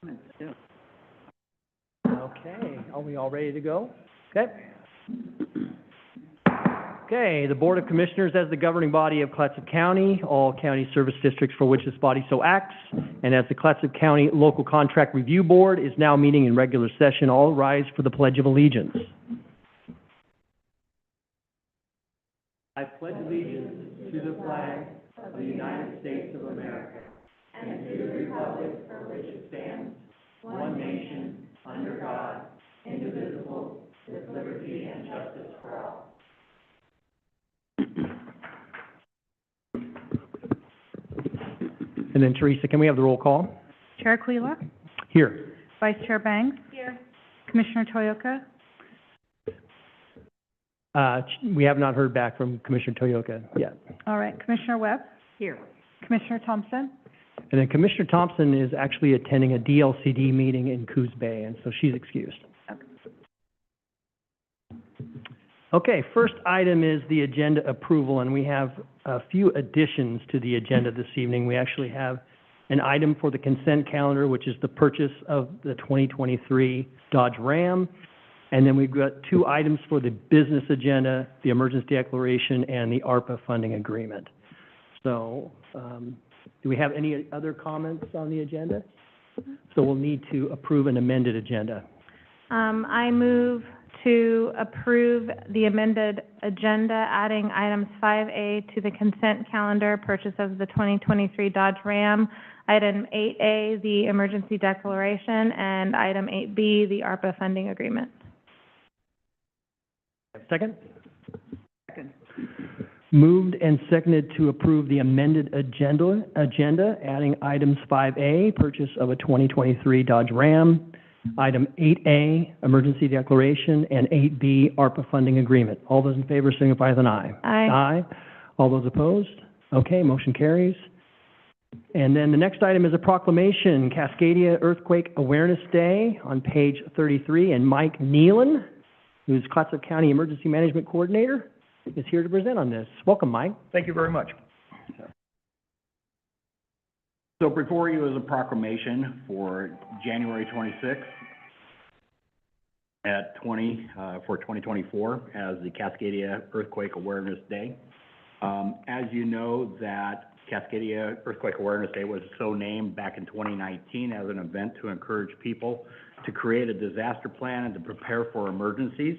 Yeah. Okay, are we all ready to go? Okay. Okay, the Board of Commissioners as the governing body of Clatsop County, all county service districts for which this body so acts, and as the Clatsop County Local Contract Review Board is now meeting in regular session, all rise for the Pledge of Allegiance. I pledge allegiance to the flag of the United States of America and to the republic for which it stands, one nation, under God, indivisible, with liberty and justice for all. And then Teresa, can we have the roll call? Chair Aquila, Here. Vice Chair Banks. Here. Commissioner Toyoka, We have not heard back from Commissioner Toyoka yet. all right, Commissioner Webb, Here. Commissioner Thompson, And then Commissioner Thompson is actually attending a DLCD meeting in Coos Bay, and so she's excused. Okay, first item is the agenda approval, and we have a few additions to the agenda this evening. We actually have an item for the consent calendar, which is the purchase of the 2023 Dodge Ram. And then we've got two items for the business agenda, the emergency declaration and the ARPA funding agreement. So, do we have any other comments on the agenda? So we'll need to approve an amended agenda. I move to approve the amended agenda, adding items 5A to the consent calendar, purchase of the 2023 Dodge Ram, item 8A, the emergency declaration, and item 8B, the ARPA funding agreement. Second? Second. Moved and seconded to approve the amended agenda, adding items 5A, purchase of a 2023 Dodge Ram, item 8A, emergency declaration, and 8B, ARPA funding agreement. All those in favor signify with an aye. Aye. Aye. All those opposed? Okay, motion carries. And then the next item is a proclamation, Cascadia Earthquake Awareness Day on page 33, and Mike Nealon, who's Clatsop County Emergency Management Coordinator, is here to present on this. Welcome, Mike. Thank you very much. So before you is a proclamation for January 26th for 2024 as the Cascadia Earthquake Awareness Day. As you know, that Cascadia Earthquake Awareness Day was so named back in 2019 as an event to encourage people to create a disaster plan and to prepare for emergencies,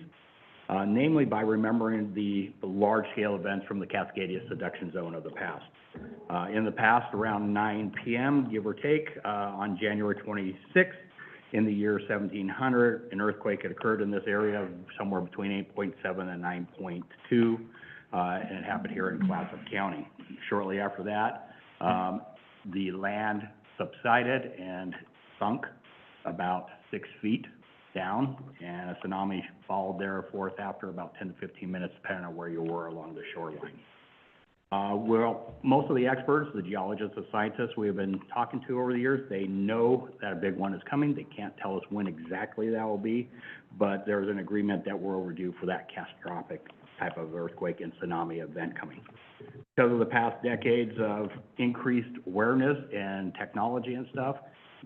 namely by remembering the large-scale events from the Cascadia subduction zone of the past. In the past, around 9 p.m., give or take, on January 26th, in the year 1700, an earthquake had occurred in this area somewhere between 8.7 and 9.2, and it happened here in Clatsop County. Shortly after that, the land subsided and sunk about 6 feet down, and a tsunami followed thereafter after about 10 to 15 minutes, depending on where you were along the shoreline. Well, most of the experts, the geologists, the scientists we have been talking to over the years, they know that a big one is coming. They can't tell us when exactly that will be, but there's an agreement that we're overdue for that catastrophic type of earthquake and tsunami event coming. Because of the past decades of increased awareness and technology and stuff,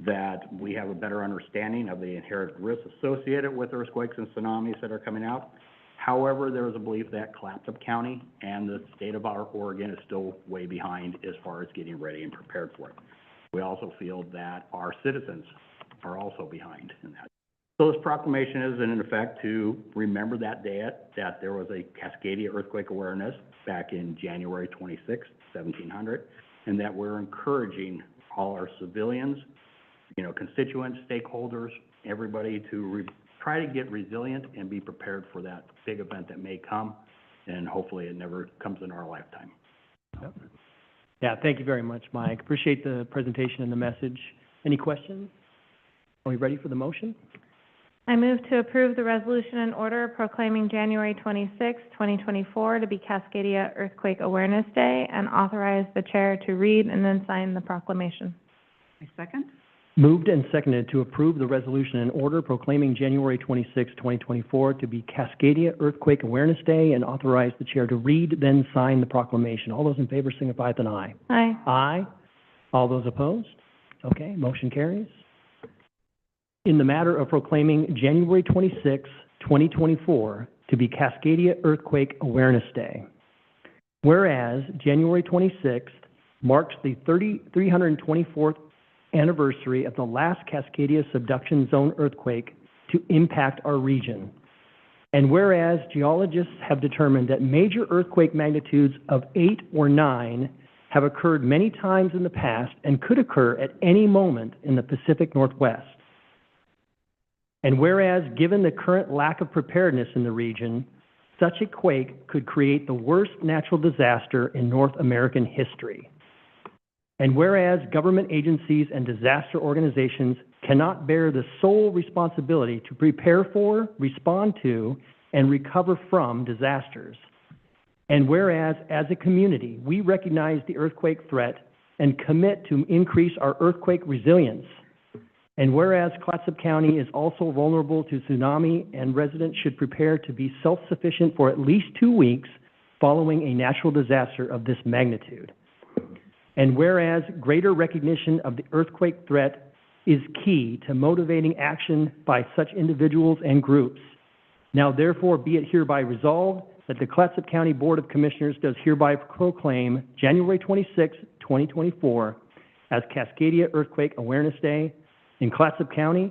that we have a better understanding of the inherent risks associated with earthquakes and tsunamis that are coming out. However, there is a belief that Clatsop County and the state of Oregon is still way behind as far as getting ready and prepared for it. We also feel that our citizens are also behind in that. So this proclamation is in effect to remember that day that there was a Cascadia earthquake awareness back in January 26, 1700, and that we're encouraging all our civilians, constituents, stakeholders, everybody to try to get resilient and be prepared for that big event that may come, and hopefully it never comes in our lifetime. Yep. Yeah, thank you very much, Mike. Appreciate the presentation and the message. Any questions? Are we ready for the motion? I move to approve the resolution and order proclaiming January 26, 2024 to be Cascadia Earthquake Awareness Day, and authorize the chair to read and then sign the proclamation. I second. Moved and seconded to approve the resolution and order proclaiming January 26, 2024 to be Cascadia Earthquake Awareness Day, and authorize the chair to read, then sign the proclamation. All those in favor signify with an aye. Aye. Aye. All those opposed? Okay, motion carries. in the matter of proclaiming January 26, 2024 to be Cascadia Earthquake Awareness Day. Whereas January 26th marks the 324th anniversary of the last Cascadia subduction zone earthquake to impact our region. And whereas geologists have determined that major earthquake magnitudes of 8 or 9 have occurred many times in the past and could occur at any moment in the Pacific Northwest. And whereas, given the current lack of preparedness in the region, such a quake could create the worst natural disaster in North American history. And whereas government agencies and disaster organizations cannot bear the sole responsibility to prepare for, respond to, and recover from disasters. And whereas, as a community, we recognize the earthquake threat and commit to increase our earthquake resilience. And whereas Clatsop County is also vulnerable to tsunami and residents should prepare to be self-sufficient for at least 2 weeks following a natural disaster of this magnitude. And whereas greater recognition of the earthquake threat is key to motivating action by such individuals and groups. Now therefore be it hereby resolved that the Clatsop County Board of Commissioners does hereby proclaim January 26, 2024 as Cascadia Earthquake Awareness Day in Clatsop County,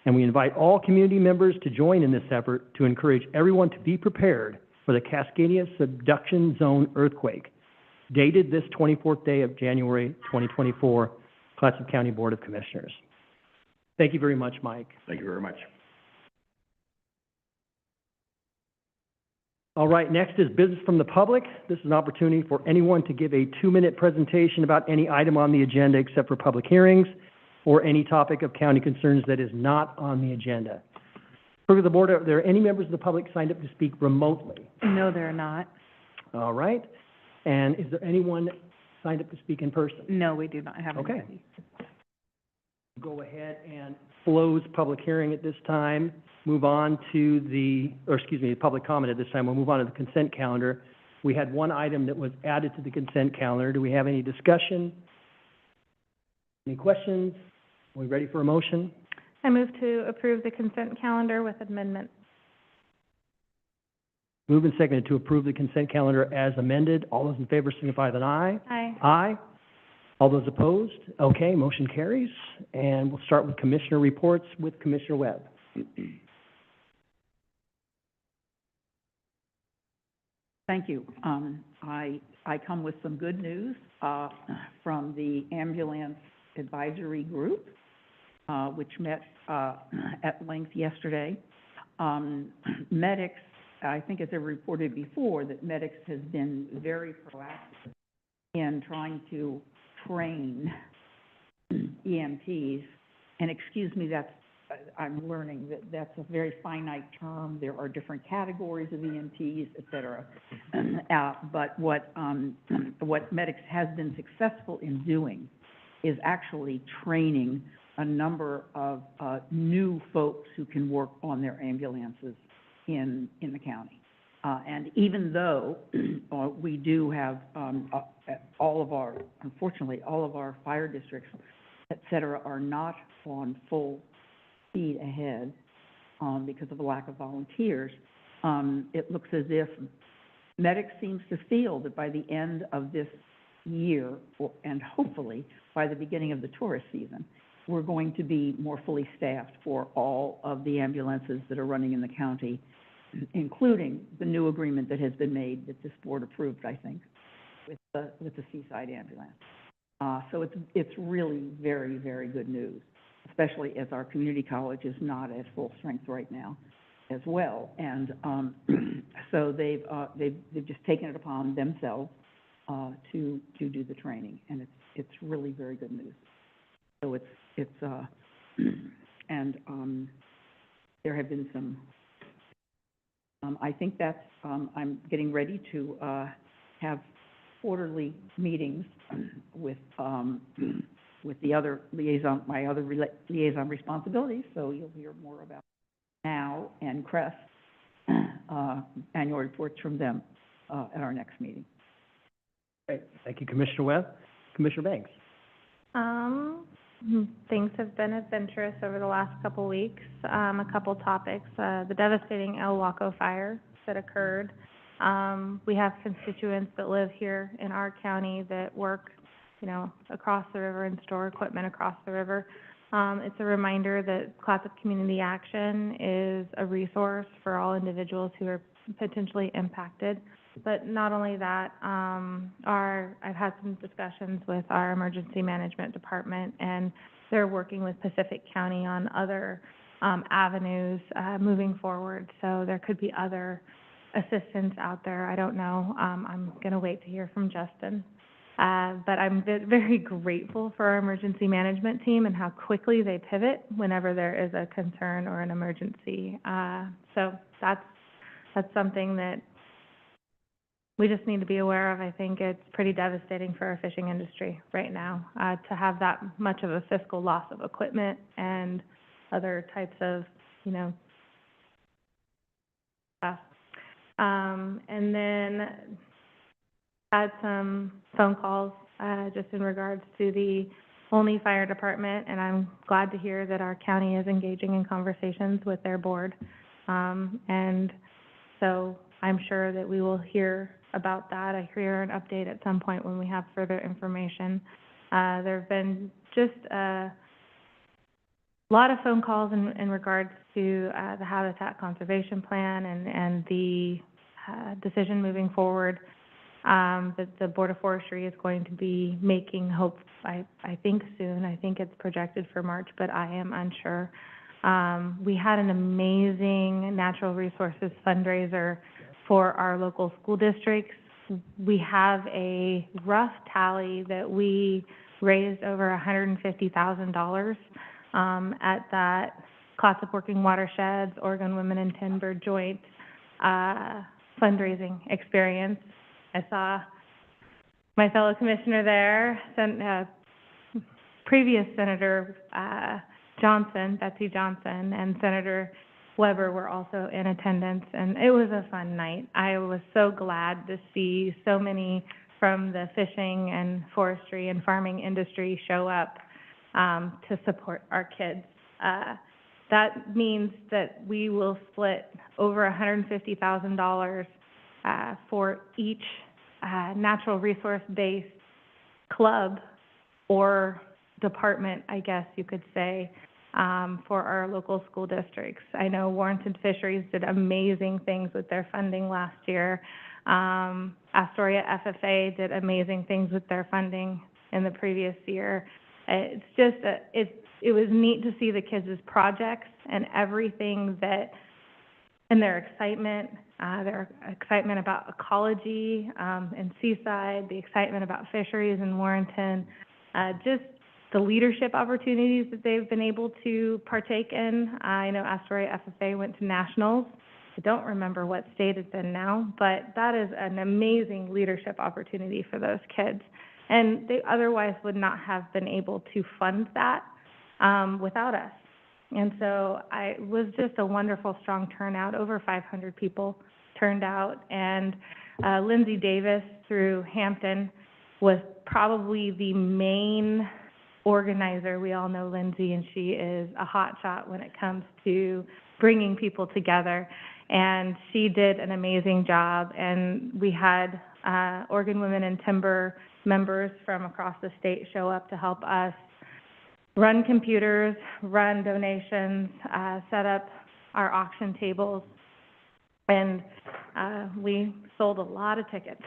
and we invite all community members to join in this effort to encourage everyone to be prepared for the Cascadia subduction zone earthquake, dated this 24th day of January 2024, Clatsop County Board of Commissioners. Thank you very much, Mike. Thank you very much. All right, next is business from the public. This is an opportunity for anyone to give a 2-minute presentation about any item on the agenda except for public hearings or any topic of county concerns that is not on the agenda. For the board, are there any members of the public signed up to speak remotely? No, they're not. All right. And is there anyone signed up to speak in person? No, we do not have Okay. anybody. Go ahead and close public hearing at this time. Move on to public comment at this time. We'll move on to the consent calendar. We had one item that was added to the consent calendar. Do we have any discussion? Any questions? Are we ready for a motion? I move to approve the consent calendar with amendment. Moved and seconded to approve the consent calendar as amended. All those in favor signify with an aye. Aye. Aye. All those opposed? Okay, motion carries. And we'll start with commissioner reports with Commissioner Webb. Thank you. I come with some good news from the Ambulance Advisory Group, which met at length yesterday. Medics, I think as I reported before, that Medics has been very proactive in trying to train EMTs. And excuse me, I'm learning that that's a very finite term. There are different categories of EMTs, et cetera. But what Medics has been successful in doing is actually training a number of new folks who can work on their ambulances in the county. And even though we do have unfortunately, all of our fire districts, et cetera, are not on full speed ahead because of a lack of volunteers, it looks as if Medics seems to feel that by the end of this year, and hopefully by the beginning of the tourist season, we're going to be more fully staffed for all of the ambulances that are running in the county, including the new agreement that has been made that this board approved, I think, with the Seaside ambulance. So it's really very, very good news, especially as our community college is not at full strength right now as well. And so they've just taken it upon themselves to do the training, and it's really very good news. So there have been some. I think that's. I'm getting ready to have quarterly meetings with the other liaison, my other liaison responsibilities. So you'll hear more about now and CREST annual reports from them at our next meeting. Great. Thank you, Commissioner Webb. Commissioner Banks. Things have been adventurous over the last couple weeks. A couple topics, the devastating El Waco fire that occurred. We have constituents that live here in our county that work, across the river and store equipment across the river. It's a reminder that Clatsop Community Action is a resource for all individuals who are potentially impacted. But not only that, I've had some discussions with our emergency management department, and they're working with Pacific County on other avenues moving forward. So there could be other assistance out there. I don't know. I'm going to wait to hear from Justin. But I'm very grateful for our emergency management team and how quickly they pivot whenever there is a concern or an emergency. So that's something that we just need to be aware of. I think it's pretty devastating for our fishing industry right now, to have that much of a fiscal loss of equipment and other types of, stuff. And then had some phone calls, just in regards to the Olney Fire Department, and I'm glad to hear that our county is engaging in conversations with their board. And so I'm sure that we will hear about that. I hear an update at some point when we have further information. There have been just a lot of phone calls in regards to the Habitat Conservation Plan and the decision moving forward that the Board of Forestry is going to be making, I think soon. I think it's projected for March, but I am unsure. We had an amazing natural resources fundraiser for our local school districts. We have a rough tally that we raised over $150,000 at that Clatsop Working Watersheds, Oregon Women in Timber joint fundraising experience. I saw my fellow commissioner there, previous Senator Johnson, Betsy Johnson, and Senator Weber were also in attendance, and it was a fun night. I was so glad to see so many from the fishing and forestry and farming industry show up to support our kids. That means that we will split over $150,000 for each natural resource-based club or department, I guess you could say, for our local school districts. I know Warrenton Fisheries did amazing things with their funding last year. Astoria FFA did amazing things with their funding in the previous year. It's just, it was neat to see the kids' projects and everything and their excitement about ecology in Seaside, the excitement about fisheries in Warrenton, just the leadership opportunities that they've been able to partake in. I know Astoria FFA went to nationals. I don't remember what state it's in now, but that is an amazing leadership opportunity for those kids. And they otherwise would not have been able to fund that without us. And so it was just a wonderful, strong turnout. Over 500 people turned out. And Lindsay Davis through Hampton was probably the main organizer. We all know Lindsay, and she is a hot shot when it comes to bringing people together. And she did an amazing job. And we had Oregon Women in Timber members from across the state show up to help us run computers, run donations, set up our auction tables, and we sold a lot of tickets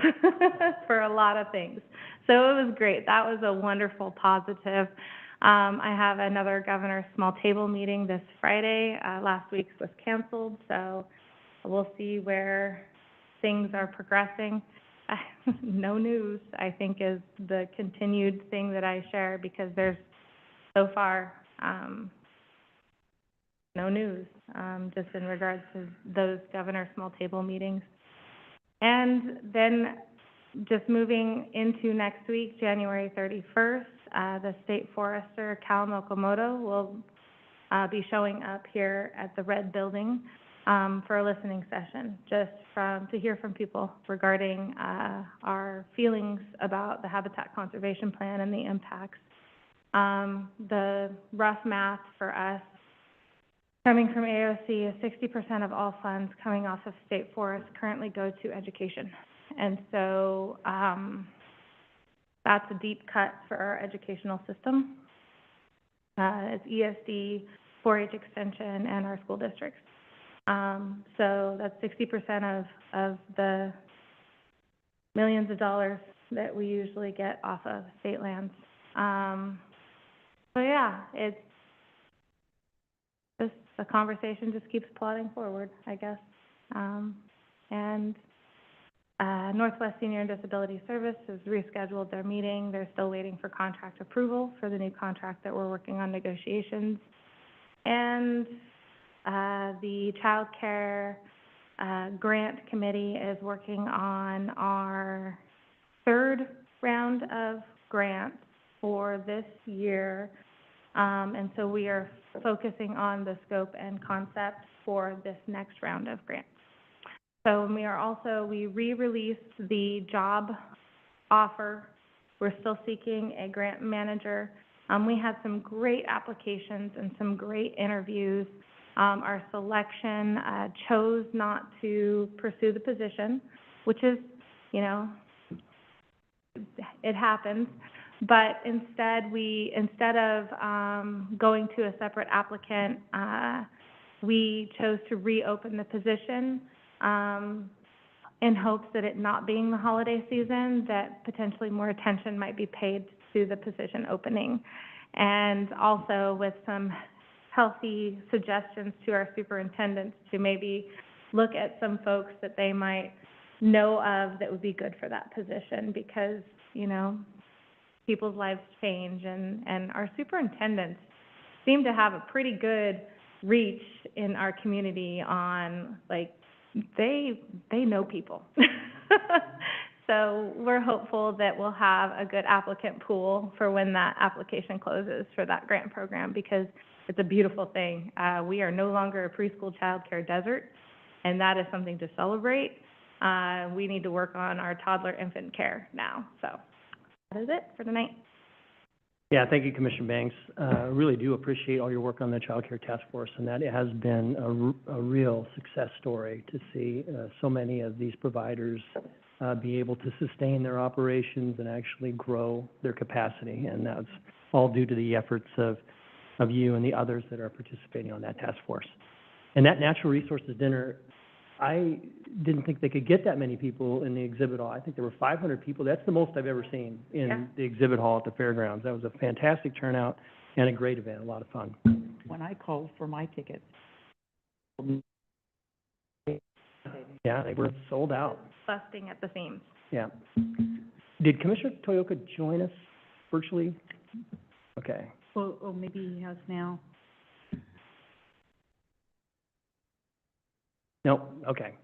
for a lot of things. So it was great. That was a wonderful positive. I have another governor's small table meeting this Friday. Last week's was canceled, so we'll see where things are progressing. No news, I think, is the continued thing that I share, because there's so far no news, just in regards to those governor small table meetings. And then just moving into next week, January 31st, the state forester, Cal Mokomoto, will be showing up here at the Red Building for a listening session, just to hear from people regarding our feelings about the Habitat Conservation Plan and the impacts The rough math for us, coming from AOC, is 60% of all funds coming off of state forests currently go to education. And so, that's a deep cut for our educational system. It's ESD, 4-H extension, and our school districts. So that's 60% of the millions of dollars that we usually get off of state lands. So yeah, it's just, the conversation just keeps plodding forward, I guess. And Northwest Senior and Disability Service has rescheduled their meeting. They're still waiting for contract approval for the new contract that we're working on negotiations. And the Child Care Grant Committee is working on our third round of grants for this year. And so we are focusing on the scope and concept for this next round of grants. So we re-released the job offer. We're still seeking a grant manager. We had some great applications and some great interviews. Our selection chose not to pursue the position, which is, it happens. But instead of going to a separate applicant, we chose to reopen the position in hopes that it not being the holiday season, that potentially more attention might be paid to the position opening. And also with some healthy suggestions to our superintendents to maybe look at some folks that they might know of that would be good for that position, because, people's lives change, and our superintendents seem to have a pretty good reach in our community on, they know people. So we're hopeful that we'll have a good applicant pool for when that application closes for that grant program, because it's a beautiful thing. We are no longer a preschool child care desert, and that is something to celebrate. We need to work on our toddler infant care now. So that is it for tonight. Yeah, thank you, Commissioner Banks. Really do appreciate all your work on the Child Care Task Force, and that it has been a real success story to see so many of these providers be able to sustain their operations and actually grow their capacity, and that's all due to the efforts of you and the others that are participating on that task force. And that Natural Resources Dinner, I didn't think they could get that many people in the exhibit hall. I think there were 500 people. That's the most I've ever seen in the exhibit hall at the fairgrounds. That was a fantastic turnout and a great event, a lot of fun. When I called for my tickets, yeah, they were sold out. Busting at the seams. Yeah. Did Commissioner Toyoka join us virtually? Okay. well, oh, maybe he has now. Nope, okay.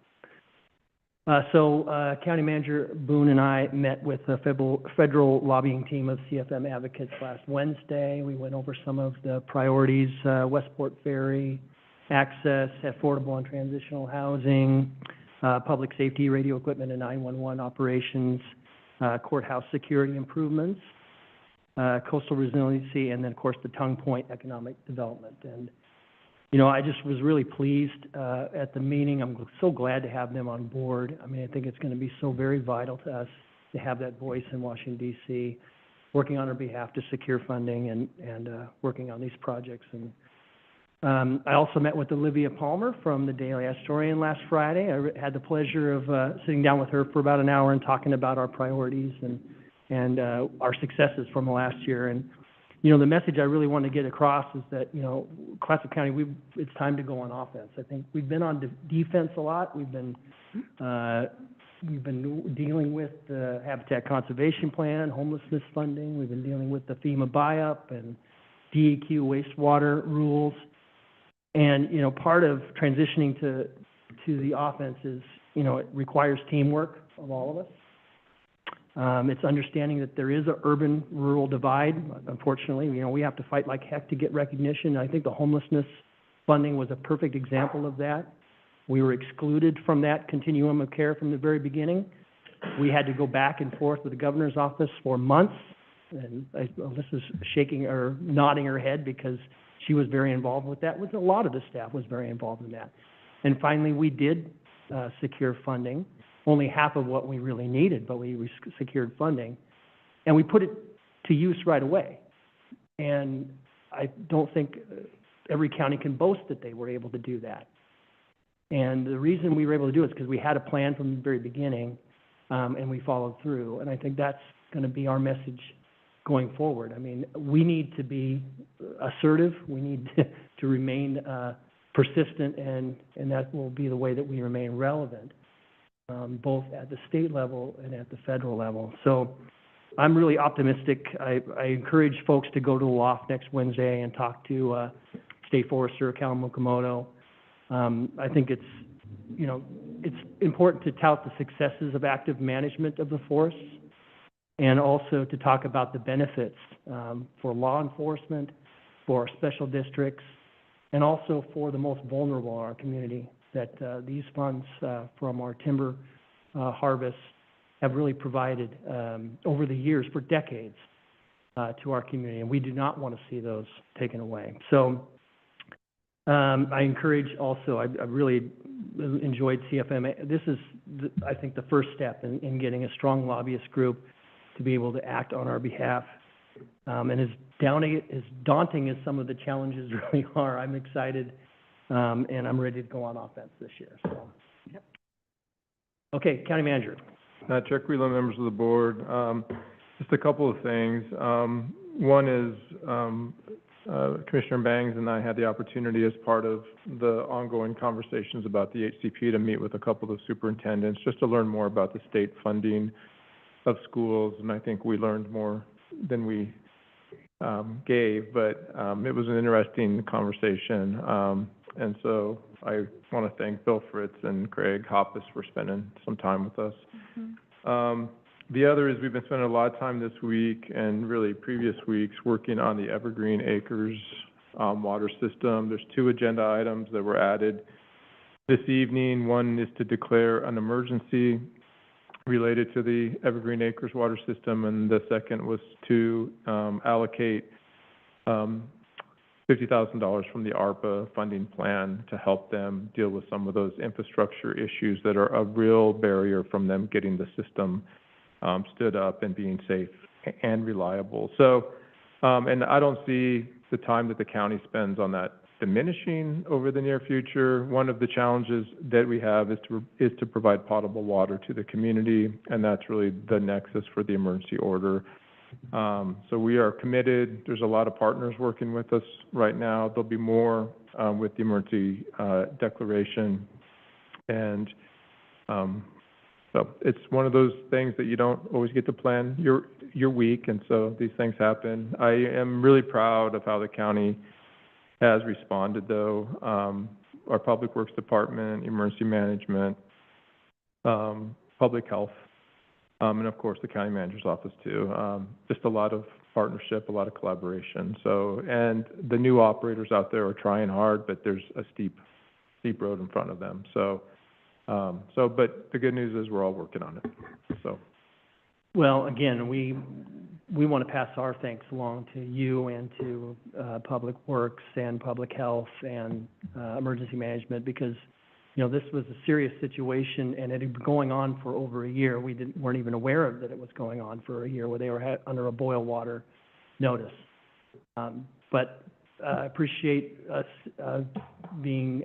So County Manager Boone and I met with the federal lobbying team of CFM advocates last Wednesday. We went over some of the priorities, Westport Ferry, access, affordable and transitional housing, public safety, radio equipment and 911 operations, courthouse security improvements, coastal resiliency, and then, of course, the Tongue Point economic development. And I just was really pleased at the meeting. I'm so glad to have them on board. I mean, I think it's going to be so very vital to us to have that voice in Washington, D.C., working on our behalf to secure funding and working on these projects. And I also met with Olivia Palmer from the Daily Astorian last Friday. I had the pleasure of sitting down with her for about an hour and talking about our priorities and our successes from the last year. And the message I really want to get across is that, Clatsop County, it's time to go on offense. I think we've been on defense a lot. We've been dealing with the Habitat Conservation Plan, homelessness funding. We've been dealing with the FEMA buy-up and DEQ wastewater rules. And, part of transitioning to the offense is, it requires teamwork of all of us. It's understanding that there is an urban-rural divide. Unfortunately, we have to fight like heck to get recognition. I think the homelessness funding was a perfect example of that. We were excluded from that continuum of care from the very beginning. We had to go back and forth with the governor's office for months and Alyssa's shaking or nodding her head because she was very involved with that. A lot of the staff was very involved in that. And finally, we did secure funding, only half of what we really needed, but we secured funding, and we put it to use right away. And I don't think every county can boast that they were able to do that. And the reason we were able to do it is because we had a plan from the very beginning, and we followed through. And I think that's going to be our message going forward. I mean, we need to be assertive. We need to remain persistent, and that will be the way that we remain relevant, both at the state level and at the federal level. So I'm really optimistic. I encourage folks to go to the loft next Wednesday and talk to State Forester Cal Mukamoto. I think it's important to tout the successes of active management of the forests, and also to talk about the benefits for law enforcement, for our special districts, and also for the most vulnerable in our community, that these funds from our timber harvest have really provided over the years, for decades, to our community, and we do not want to see those taken away. So I encourage also, I really enjoyed CFMA. This is, I think, the first step in getting a strong lobbyist group to be able to act on our behalf. And as daunting as some of the challenges really are, I'm excited, and I'm ready to go on offense this year. So, yep. Okay, County Manager. Chuck Wheeler, members of the board. Just a couple of things. One is Commissioner Bangs and I had the opportunity, as part of the ongoing conversations about the HCP, to meet with a couple of superintendents just to learn more about the state funding of schools, and I think we learned more than we gave, but it was an interesting conversation, and so I want to thank Bill Fritz and Craig Hoppus for spending some time with us. Mm-hmm. The other is we've been spending a lot of time this week and really previous weeks working on the Evergreen Acres water system. There's 2 agenda items that were added this evening. One is to declare an emergency related to the Evergreen Acres water system, and the second was to allocate $50,000 from the ARPA funding plan to help them deal with some of those infrastructure issues that are a real barrier from them getting the system stood up and being safe and reliable. So, and I don't see the time that the county spends on that diminishing over the near future. One of the challenges that we have is to provide potable water to the community, and that's really the nexus for the emergency order. So we are committed. There's a lot of partners working with us right now. There'll be more with the emergency declaration, and so it's one of those things that you don't always get to plan your week, and so these things happen. I am really proud of how the county has responded, though. Our Public Works Department, Emergency Management, Public Health, and of course the County Manager's Office too. Just a lot of partnership, a lot of collaboration. So, and the new operators out there are trying hard, but there's a steep road in front of them. So, but the good news is we're all working on it. So, well, again, we want to pass our thanks along to you and to Public Works and Public Health and Emergency Management, because, you know, this was a serious situation, and it had been going on for over a year. We weren't even aware of that it was going on for a year, where they were under a boil water notice. But I appreciate us being,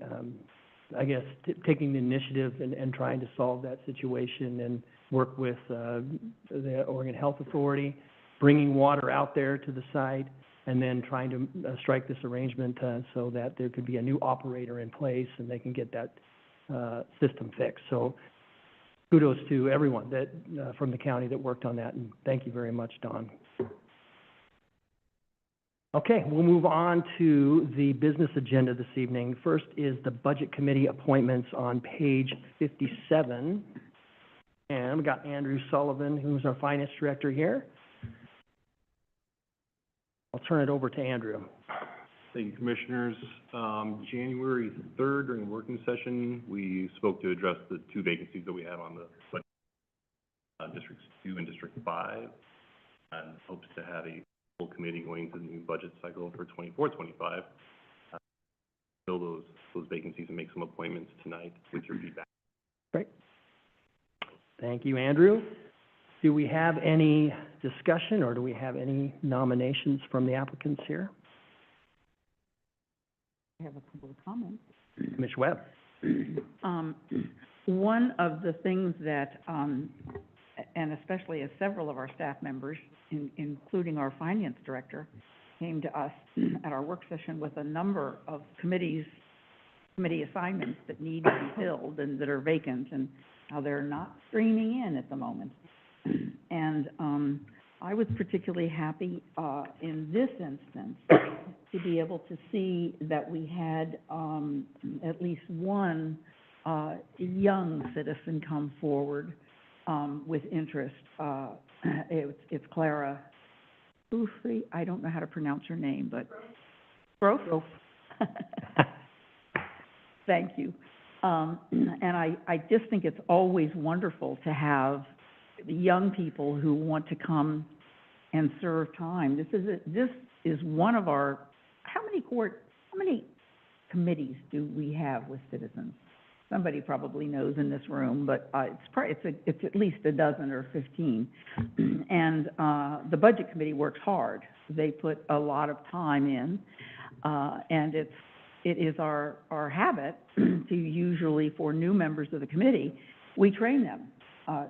I guess, taking the initiative and trying to solve that situation, and work with the Oregon Health Authority, bringing water out there to the site, and then trying to strike this arrangement so that there could be a new operator in place and they can get that system fixed. So kudos to everyone that from the county that worked on that, and thank you very much, Don. Okay, we'll move on to the business agenda this evening. First is the Budget Committee appointments on page 57. And we've got Andrew Sullivan, who's our Finance Director here. I'll turn it over to Andrew. Thank you, Commissioners. January 3rd, during the working session, we spoke to address the 2 vacancies that we have on the budget, District 2 and District 5. and hopes to have a full committee going into the new budget cycle for 24-25. Fill those vacancies and make some appointments tonight with your feedback. Great. Thank you, Andrew. Do we have any discussion, or do we have any nominations from the applicants here? I have a couple of comments. Commissioner Webb? One of the things that, and especially as several of our staff members, including our finance director, came to us at our work session with a number of committee assignments that need to be filled and that are vacant, and how they're not streaming in at the moment. And I was particularly happy in this instance to be able to see that we had at least one young citizen come forward with interest. It's Clara Boufrey. I don't know how to pronounce her name, but Grove. Thank you. And I just think it's always wonderful to have young people who want to come and serve time. This is one of our, how many committees do we have with citizens? Somebody probably knows in this room, but it's at least a dozen or 15. And the budget committee works hard. They put a lot of time in, and it is our habit to usually, for new members of the committee, we train them.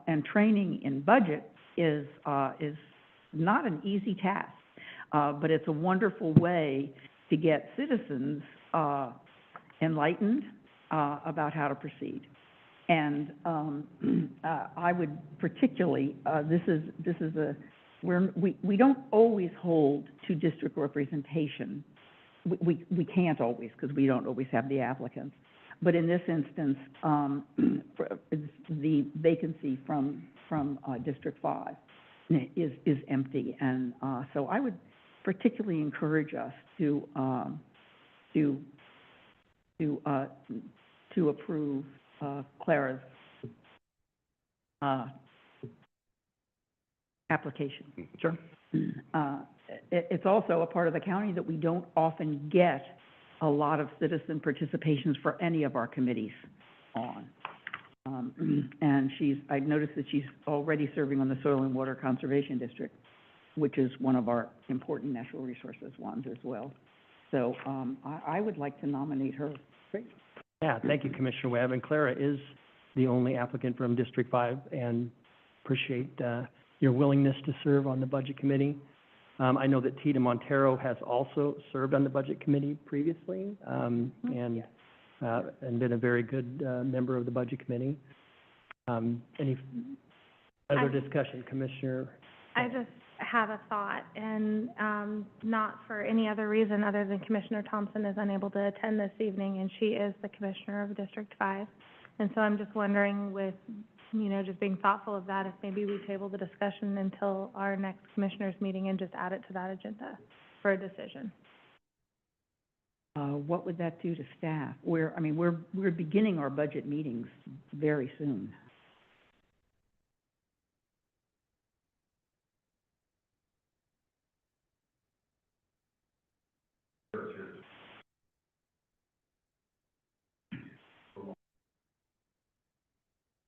And training in budget is not an easy task, but it's a wonderful way to get citizens enlightened about how to proceed. And I would particularly, we don't always hold to district representation. We can't always, because we don't always have the applicants. But in this instance, the vacancy from District 5 is empty, and so I would particularly encourage us to approve Clara's application. Sure. It's also a part of the county that we don't often get a lot of citizen participations for any of our committees on. And I've noticed that she's already serving on the Soil and Water Conservation District, which is one of our important natural resources ones as well. So I would like to nominate her. Great. Yeah, thank you, Commissioner Webb. And Clara is the only applicant from District 5, and appreciate your willingness to serve on the Budget Committee. I know that Tita Montero has also served on the Budget Committee previously, and been a very good member of the Budget Committee. Any other discussion, Commissioner? I just have a thought, and not for any other reason other than Commissioner Thompson is unable to attend this evening, and she is the Commissioner of District 5. And so I'm just wondering, with, just being thoughtful of that, if maybe we table the discussion until our next Commissioners' meeting and just add it to that agenda for a decision. What would that do to staff? We're beginning our budget meetings very soon.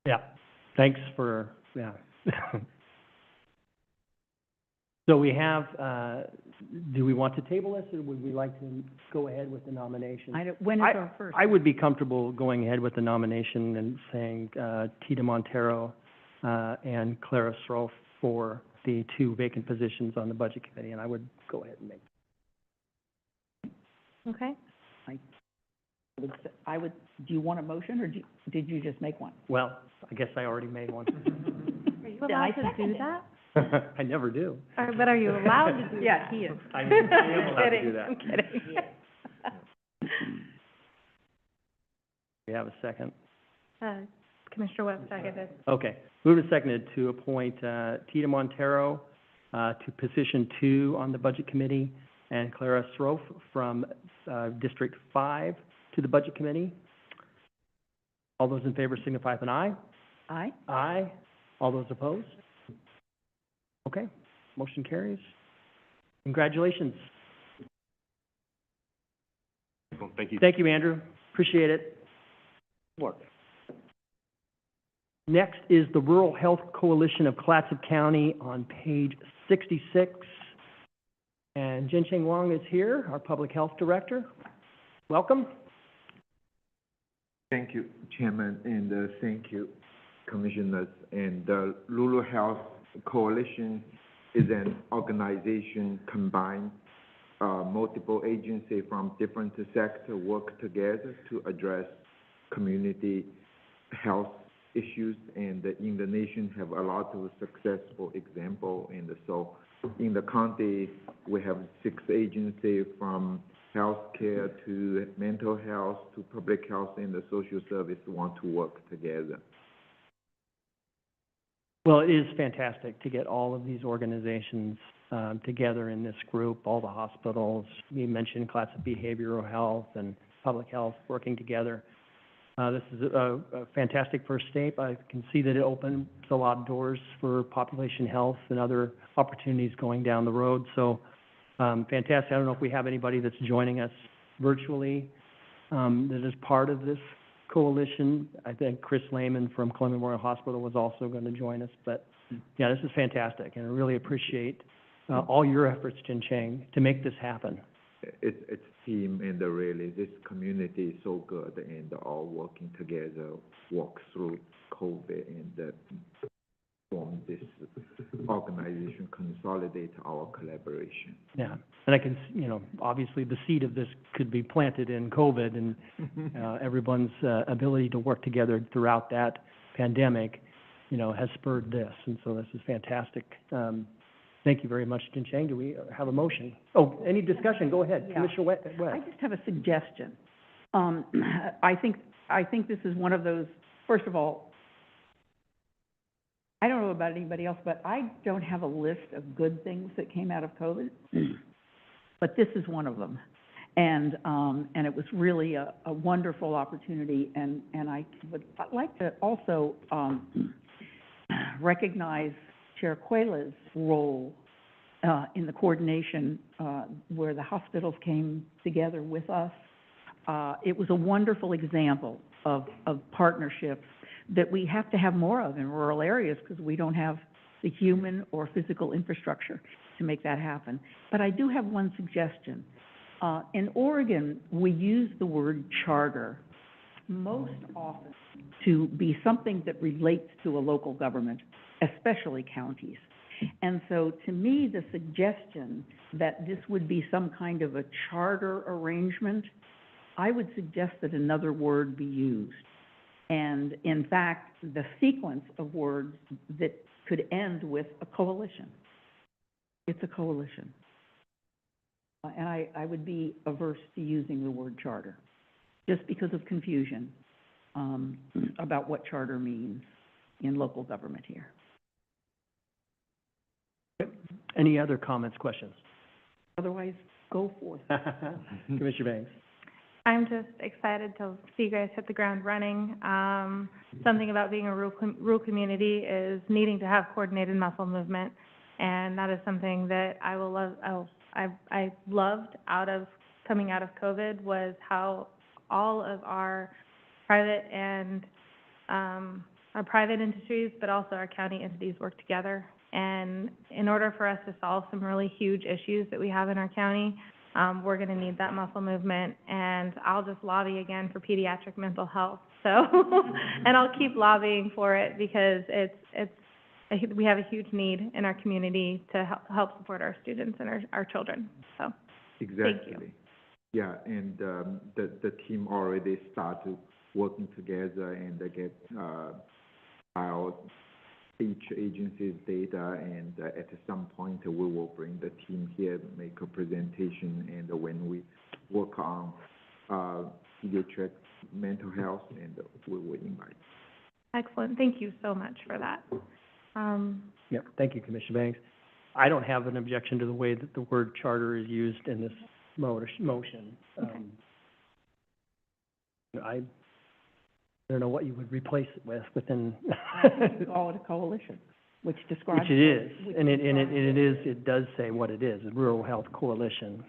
Yeah, thanks for, So we have, do we want to table this, or would we like to go ahead with the nomination? When is our first? I would be comfortable going ahead with the nomination and saying Tita Montero and Clara Sroff for the 2 vacant positions on the Budget Committee, and I would go ahead and make. Okay? Do you want a motion, or did you just make one? Well, I guess I already made one. Are you allowed to do that? I never do. But are you allowed to do that? Yeah, he is. I am allowed to do that. I'm kidding. We have a second. Commissioner Webb seconded. Okay. Moved and seconded to appoint Tita Montero to position 2 on the Budget Committee, and Clara Sroff from District 5 to the Budget Committee. All those in favor signify with an aye. Aye. Aye. All those opposed? Okay. Motion carries. Congratulations. Well, thank you. Thank you, Andrew. Appreciate it. Next is the Rural Health Coalition of Clatsop County on page 66. And Jincheng Wang is here, our Public Health Director. Welcome. Thank you, Chairman, and thank you, Commissioners. And the Rural Health Coalition is an organization combined multiple agencies from different sectors work together to address community health issues, and in the nation have a lot of successful example. And so in the county, we have 6 agencies from healthcare to mental health to public health and the social service want to work together. Well, it is fantastic to get all of these organizations together in this group, all the hospitals. You mentioned Clatsop Behavioral Health and Public Health working together. This is a fantastic first step. I can see that it opens a lot of doors for population health and other opportunities going down the road. So, fantastic. I don't know if we have anybody that's joining us virtually that is part of this coalition. I think Chris Lehman from Columbia Memorial Hospital was also going to join us. But, yeah, this is fantastic, and I really appreciate all your efforts, Jincheng, to make this happen. It's team, and really this community is so good, and all working together, walk through COVID, and form this organization, consolidate our collaboration. Yeah, and I can, obviously the seed of this could be planted in COVID, and everyone's ability to work together throughout that pandemic, has spurred this, and so this is fantastic. Thank you very much, Jincheng. Do we have a motion? Oh, any discussion? Go ahead, Yeah. Commissioner West. I just have a suggestion. I think this is one of those, first of all, I don't know about anybody else, but I don't have a list of good things that came out of COVID, but this is one of them. And it was really a wonderful opportunity, and I'd like to also recognize Chair Quayla's role in the coordination where the hospitals came together with us. It was a wonderful example of partnerships that we have to have more of in rural areas because we don't have the human or physical infrastructure to make that happen. But I do have one suggestion. In Oregon, we use the word charter most often to be something that relates to a local government, especially counties. And so to me, the suggestion that this would be some kind of a charter arrangement, I would suggest that another word be used. And in fact, the sequence of words that could end with a coalition. It's a coalition. And I would be averse to using the word charter, just because of confusion about what charter means in local government here. Any other comments, questions? Otherwise, go forth. Commissioner Banks. I'm just excited to see you guys hit the ground running. Something about being a rural community is needing to have coordinated muscle movement, and that is something that I will love. I loved coming out of COVID was how all of our private and our private industries, but also our county entities work together. And in order for us to solve some really huge issues that we have in our county, we're going to need that muscle movement. And I'll just lobby again for pediatric mental health. So, and I'll keep lobbying for it because we have a huge need in our community to help support our students and our children. So, Exactly. Thank you. Yeah, and the team already started working together and they get out each agency's data, and at some point we will bring the team here, make a presentation, and when we work on pediatric mental health, and we will invite. Excellent. Thank you so much for that. Yep. Thank you, Commissioner Banks. I don't have an objection to the way that the word charter is used in this motion. Okay. I don't know what you would replace it with within. Call it a coalition. which describes. Which it is, which and describes it does say what it is, a Rural Health Coalition.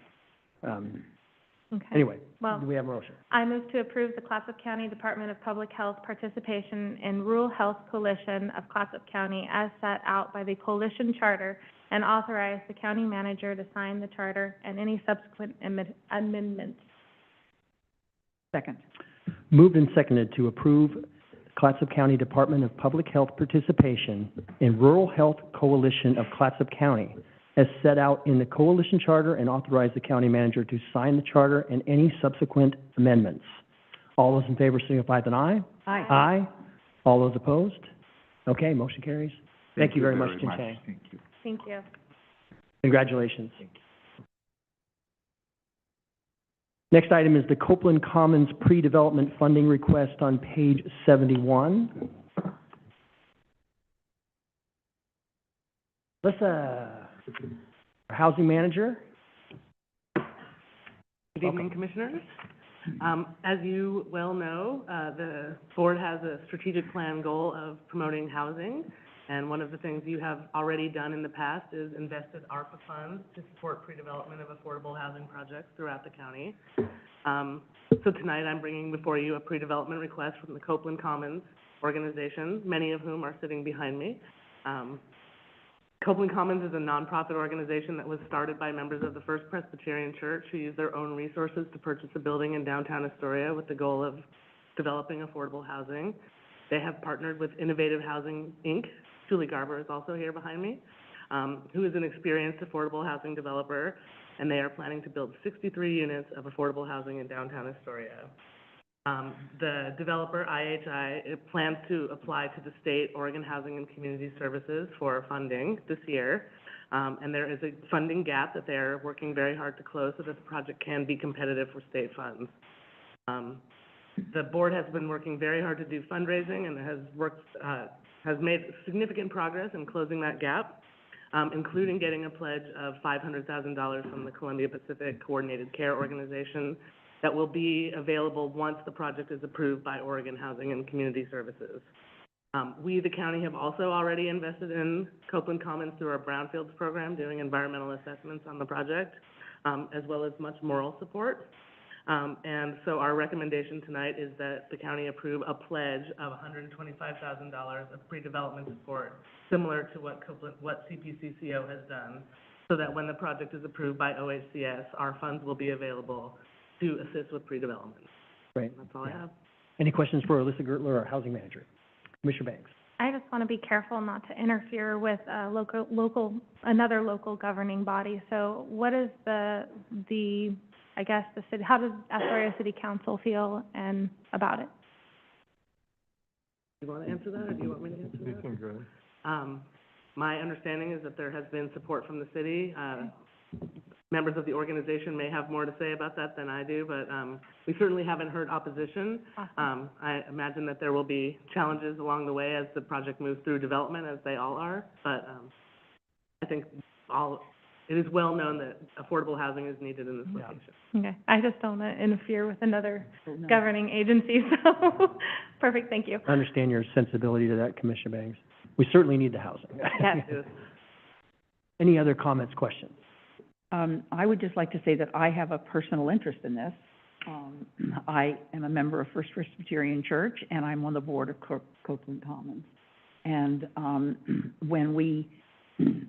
Okay. Anyway, Well, do we have a motion? I move to approve the Clatsop County Department of Public Health participation in Rural Health Coalition of Clatsop County as set out by the coalition charter and authorize the county manager to sign the charter and any subsequent amendments. Second. Moved and seconded to approve Clatsop County Department of Public Health participation in Rural Health Coalition of Clatsop County as set out in the coalition charter and authorize the county manager to sign the charter and any subsequent amendments. All those in favor signify with an aye. Aye. Aye. All those opposed? Okay, motion carries. Thank you very much, Jin Chang. Thank you. Thank you. Congratulations. Next item is the Copeland Commons pre-development funding request on page 71. Alyssa, our housing manager. Good evening, Commissioners. As you well know, the board has a strategic plan goal of promoting housing, and one of the things you have already done in the past is invested ARPA funds to support pre-development of affordable housing projects throughout the county. So tonight, I'm bringing before you a pre-development request from the Copeland Commons organization, many of whom are sitting behind me. Copeland Commons is a nonprofit organization that was started by members of the First Presbyterian Church who used their own resources to purchase a building in downtown Astoria with the goal of developing affordable housing. They have partnered with Innovative Housing, Inc. Julie Garber is also here behind me, who is an experienced affordable housing developer, and they are planning to build 63 units of affordable housing in downtown Astoria. The developer, IHI, plans to apply to the state, Oregon Housing and Community Services for funding this year. And there is a funding gap that they're working very hard to close so that the project can be competitive for state funds. The board has been working very hard to do fundraising and has made significant progress in closing that gap, including getting a pledge of $500,000 from the Columbia Pacific Coordinated Care Organization that will be available once the project is approved by Oregon Housing and Community Services. We, the county, have also already invested in Copeland Commons through our Brownfields program, doing environmental assessments on the project, as well as much moral support. And so our recommendation tonight is that the county approve a pledge of $125,000 of pre-development support, similar to what CPCCO has done, so that when the project is approved by OHCS, our funds will be available to assist with pre-development. Great. That's all I have. Any questions for Alyssa Gertler, our housing manager? Commissioner Banks. I just want to be careful not to interfere with another local governing body. So what is the city, how does Astoria City Council feel about it? Do you want to answer that, or do you want me to answer that? You can go ahead. My understanding is that there has been support from the city. Members of the organization may have more to say about that than I do, but we certainly haven't heard opposition. Awesome. I imagine that there will be challenges along the way as the project moves through development, as they all are, but I think it is well known that affordable housing is needed in this location. Okay, I just don't want to interfere with another governing agency, so, perfect, thank you. I understand your sensibility to that, Commissioner Banks. We certainly need the housing. Yes. Any other comments, questions? I would just like to say that I have a personal interest in this. I am a member of First Presbyterian Church, and I'm on the board of Copeland Commons. And when we, since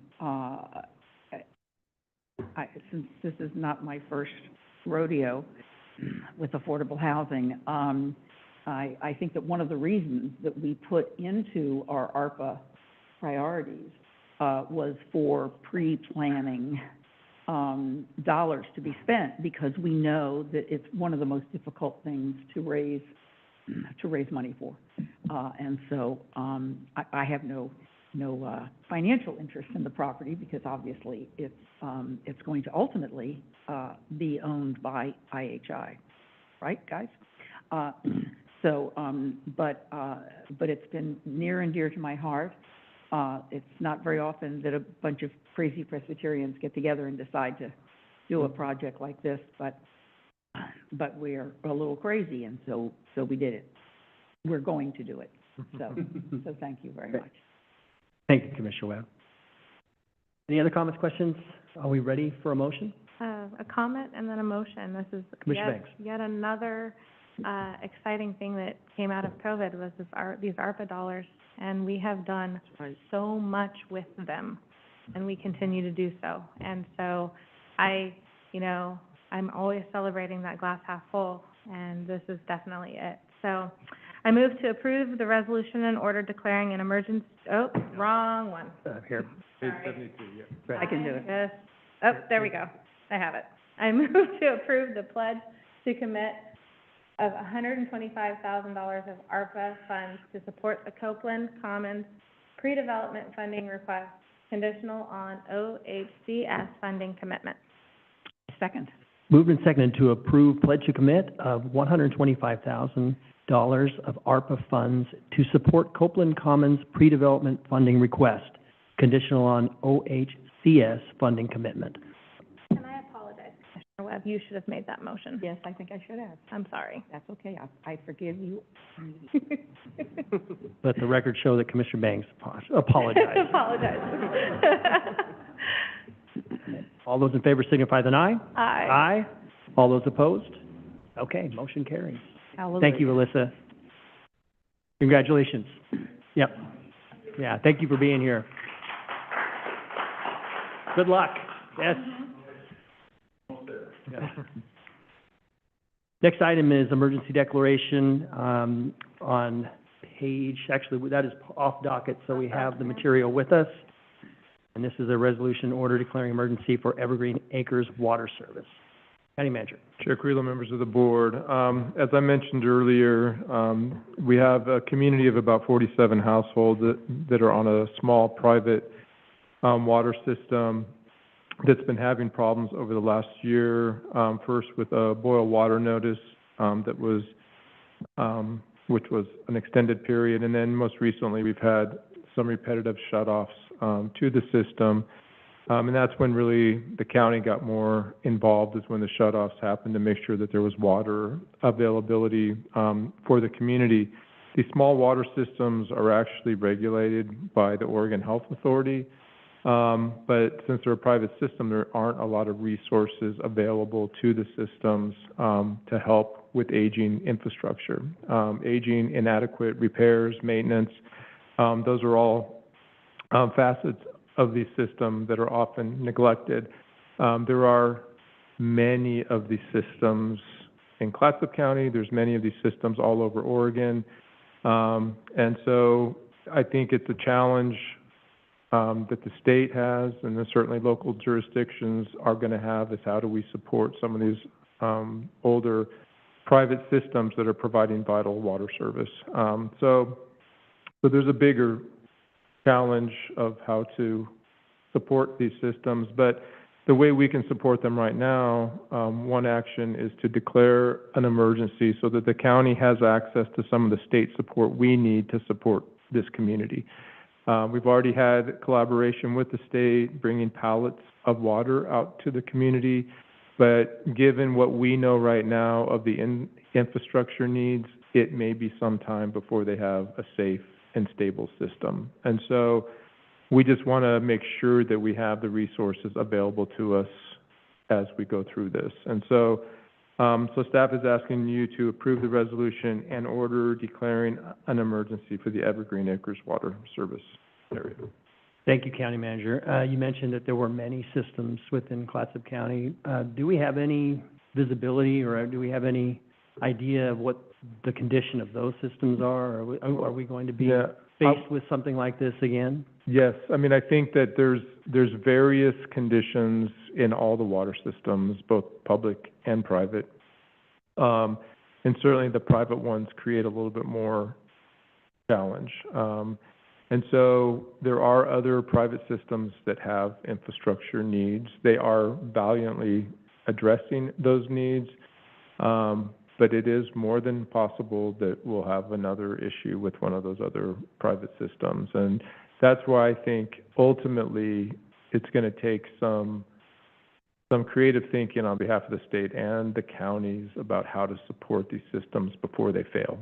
this is not my first rodeo with affordable housing, I think that one of the reasons that we put into our ARPA priorities was for pre-planning dollars to be spent, because we know that it's one of the most difficult things to raise money for. And so I have no financial interest in the property, because obviously it's going to ultimately be owned by IHI, right, guys? But it's been near and dear to my heart. It's not very often that a bunch of crazy Presbyterians get together and decide to do a project like this, but we're a little crazy, and so we did it. We're going to do it. So thank you very much. Thank you, Commissioner Webb. Any other comments, questions? Are we ready for a motion? A comment and then a motion. This is Commissioner Banks. yet another exciting thing that came out of COVID was these ARPA dollars, and we have done so much with them, and we continue to do so. And so I'm always celebrating that glass half full, and this is definitely it. So I move to approve the resolution and order declaring an emergency, wrong one. Here. Page Sorry. 72, yeah. I can do it. Yes. Oh, there we go. I have it. I move to approve the pledge to commit of $125,000 of ARPA funds to support the Copeland Commons pre-development funding request, conditional on OHCS funding commitment. Second. Moved and seconded to approve pledge to commit of $125,000 of ARPA funds to support Copeland Commons pre-development funding request, conditional on OHCS funding commitment. And I apologize, Commissioner Webb, you should have made that motion. Yes, I think I should have. I'm sorry. That's okay. I forgive you. Let the record show that Commissioner Banks apologized. Apologize. All those in favor signify with an aye. Aye. Aye. All those opposed? Okay, motion carries. Hallelujah. Thank you, Alyssa. Congratulations. Yep. Yeah, thank you for being here. Good luck. Yes. Yeah. Next item is emergency declaration, on page, actually, that is off docket, so we have the material with us. And this is a resolution order declaring emergency for Evergreen Acres Water Service. County Manager. Chair Creel, members of the board, as I mentioned earlier, we have a community of about 47 households that are on a small private water system that's been having problems over the last year. First with a boil water notice that was, which was an extended period, and then most recently we've had some repetitive shutoffs to the system. And that's when really the county got more involved, is when the shutoffs happened, to make sure that there was water availability for the community. These small water systems are actually regulated by the Oregon Health Authority, but since they're a private system, there aren't a lot of resources available to the systems to help with aging infrastructure. Aging, inadequate repairs, maintenance, those are all facets of the system that are often neglected. There are many of these systems in Clatsop County. There's many of these systems all over Oregon. And so I think it's a challenge that the state has, and then certainly local jurisdictions are going to have, is how do we support some of these older private systems that are providing vital water service. So there's a bigger challenge of how to support these systems, but the way we can support them right now, one action is to declare an emergency so that the county has access to some of the state support we need to support this community. We've already had collaboration with the state, bringing pallets of water out to the community, but given what we know right now of the infrastructure needs, it may be some time before they have a safe and stable system. And so we just want to make sure that we have the resources available to us as we go through this. And so staff is asking you to approve the resolution and order declaring an emergency for the Evergreen Acres Water Service area. Thank you, County Manager. You mentioned that there were many systems within Clatsop County. Do we have any visibility, or do we have any idea of what the condition of those systems are? Are we going to be faced with something like this again? Yes. I mean, I think that there's various conditions in all the water systems, both public and private. And certainly the private ones create a little bit more challenge. And so there are other private systems that have infrastructure needs. They are valiantly addressing those needs. But it is more than possible that we'll have another issue with one of those other private systems. And that's why I think ultimately it's going to take some creative thinking on behalf of the state and the counties about how to support these systems before they fail.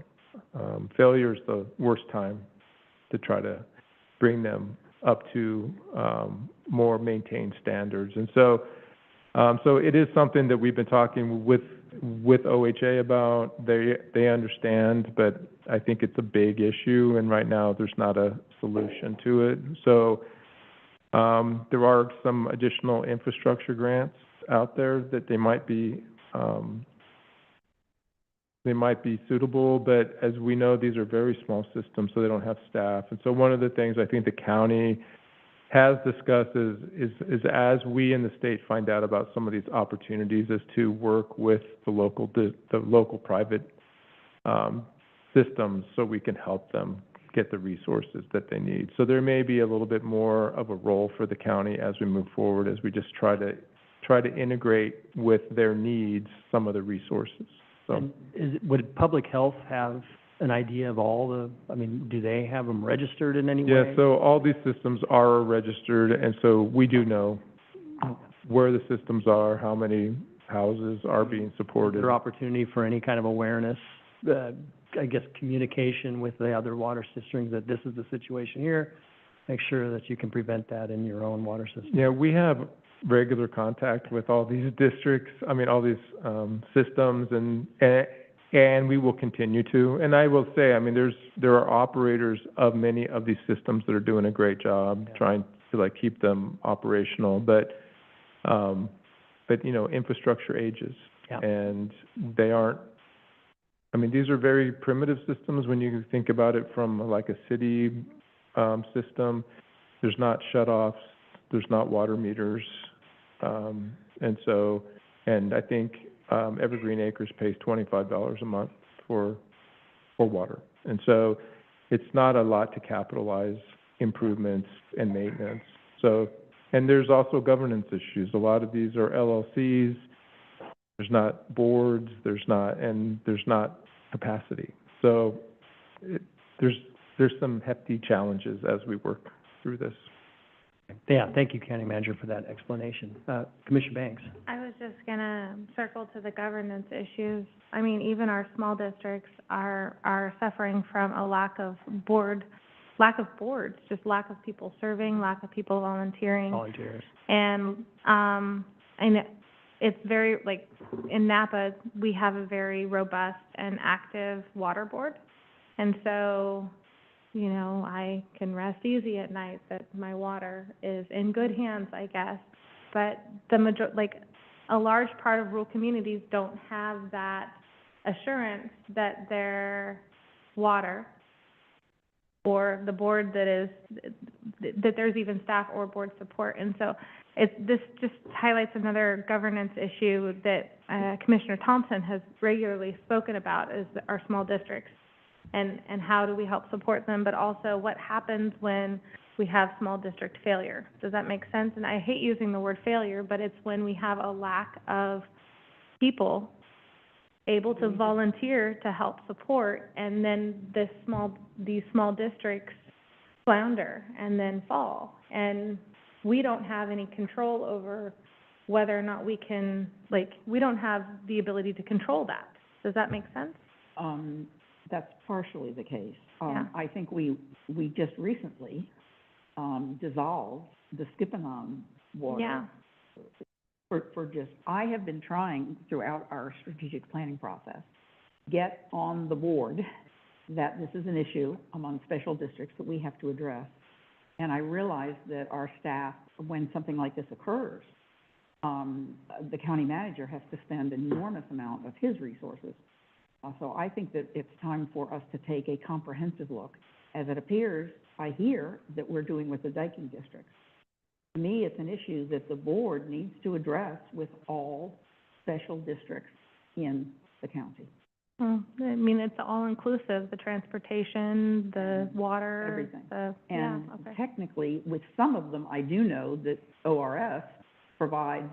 Failure is the worst time to try to bring them up to, more maintained standards. And so it is something that we've been talking with OHA about. They understand, but I think it's a big issue, and right now there's not a solution to it. So, there are some additional infrastructure grants out there that they might be suitable, but as we know, these are very small systems, so they don't have staff. And so one of the things I think the county has discussed is as we in the state find out about some of these opportunities, is to work with the local private systems so we can help them get the resources that they need. So there may be a little bit more of a role for the county as we move forward, as we just try to integrate with their needs some of the resources. So, and would public health have an idea of all the, I mean, do they have them registered in any way? yeah, so all these systems are registered, and so we do know where the systems are, how many houses are being Is supported. there opportunity for any kind of awareness, I guess, communication with the other water systems, that this is the situation here? Make sure that you can prevent that in your own water system. Yeah, we have regular contact with all these districts, all these systems, and we will continue to. And I will say, there are operators of many of these systems that are doing a great job trying to keep them operational, but infrastructure ages. Yeah. And they aren't, these are very primitive systems when you think about it from a city system. There's not shut-offs, there's not water meters, and I think Evergreen Acres pays $25 a month for water. And so it's not a lot to capitalize improvements and maintenance. So, and there's also governance issues. A lot of these are LLCs, there's not boards, there's not capacity. So there's some hefty challenges as we work through this. Yeah, thank you, County Manager, for that explanation. Commissioner Banks? I was just gonna circle to the governance issues. Even our small districts are suffering from a lack of boards, just lack of people serving, lack of people volunteering. Volunteers. And it's very, in Napa, we have a very robust and active water board. And so, I can rest easy at night that my water is in good hands, I guess. But a large part of rural communities don't have that assurance that their water, or the board that there's even staff or board support. And so this just highlights another governance issue that Commissioner Thompson has regularly spoken about, is our small districts. And how do we help support them, but also what happens when we have small district failure. Does that make sense? And I hate using the word failure, but it's when we have a lack of people able to volunteer to help support, and then these small districts flounder and then fall. And we don't have any control over whether or not we can, we don't have the ability to control that. Does that make sense? That's partially the case. Yeah. I think we just recently dissolved the Skipanon water. Yeah. I have been trying throughout our strategic planning process, get on the board that this is an issue among special districts that we have to address. And I realize that our staff, when something like this occurs, the county manager has to spend an enormous amount of his resources. So I think that it's time for us to take a comprehensive look, as it appears, I hear, that we're doing with the diking districts. To me, it's an issue that the board needs to address with all special districts in the county. It's all-inclusive, the transportation, the water, everything. And technically, with some of them, I do know that ORS provides.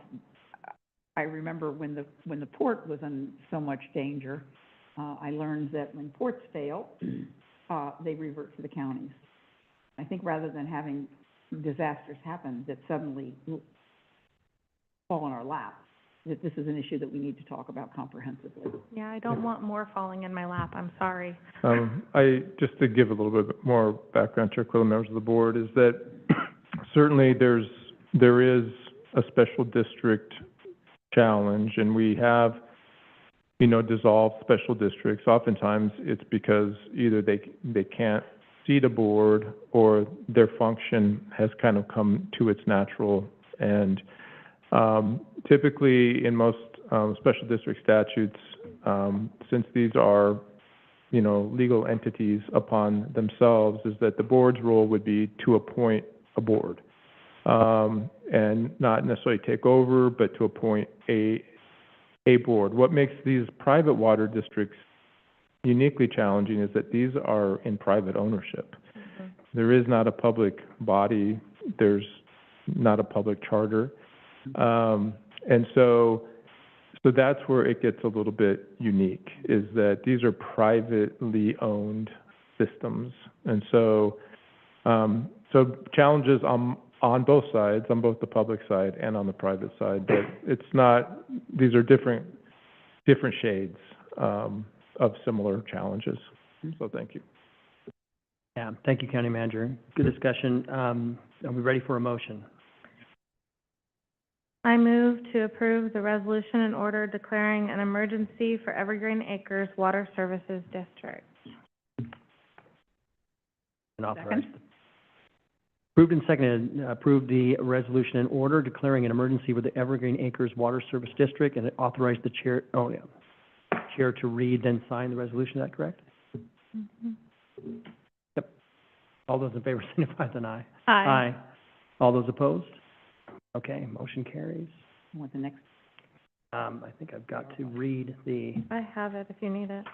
I remember when the port was in so much danger, I learned that when ports fail, they revert to the counties. I think rather than having disasters happen that suddenly fall in our lap, that this is an issue that we need to talk about comprehensively. Yeah, I don't want more falling in my lap, I'm sorry. Just to give a little bit more background to fellow members of the board, is that certainly there is a special district challenge, and we have, dissolved special districts. Oftentimes, it's because either they can't seat a board or their function has kind of come to its natural end. Typically, in most special district statutes, since these are, legal entities upon themselves, is that the board's role would be to appoint a board, and not necessarily take over, but to appoint a board. What makes these private water districts uniquely challenging is that these are in private ownership. Mm-hmm. There is not a public body, there's not a public charter. And so that's where it gets a little bit unique, is that these are privately owned systems. And so challenges on both sides, on both the public side and on the private side, but it's not, these are different shades, of similar challenges. So thank you. Yeah, thank you, County Manager. Good discussion. Are we ready for a motion? I move to approve the resolution and order declaring an emergency for Evergreen Acres Water Services District. And authorize. Approved and seconded, approve the resolution and order declaring an emergency with the Evergreen Acres Water Service District, and authorize the chair, chair to read, then sign the resolution. Is that correct? Mm-hmm. Yep. All those in favor signify with an aye. Aye. All those opposed? Okay, motion carries. What's the next? I think I've got to read the, I have it if you need it.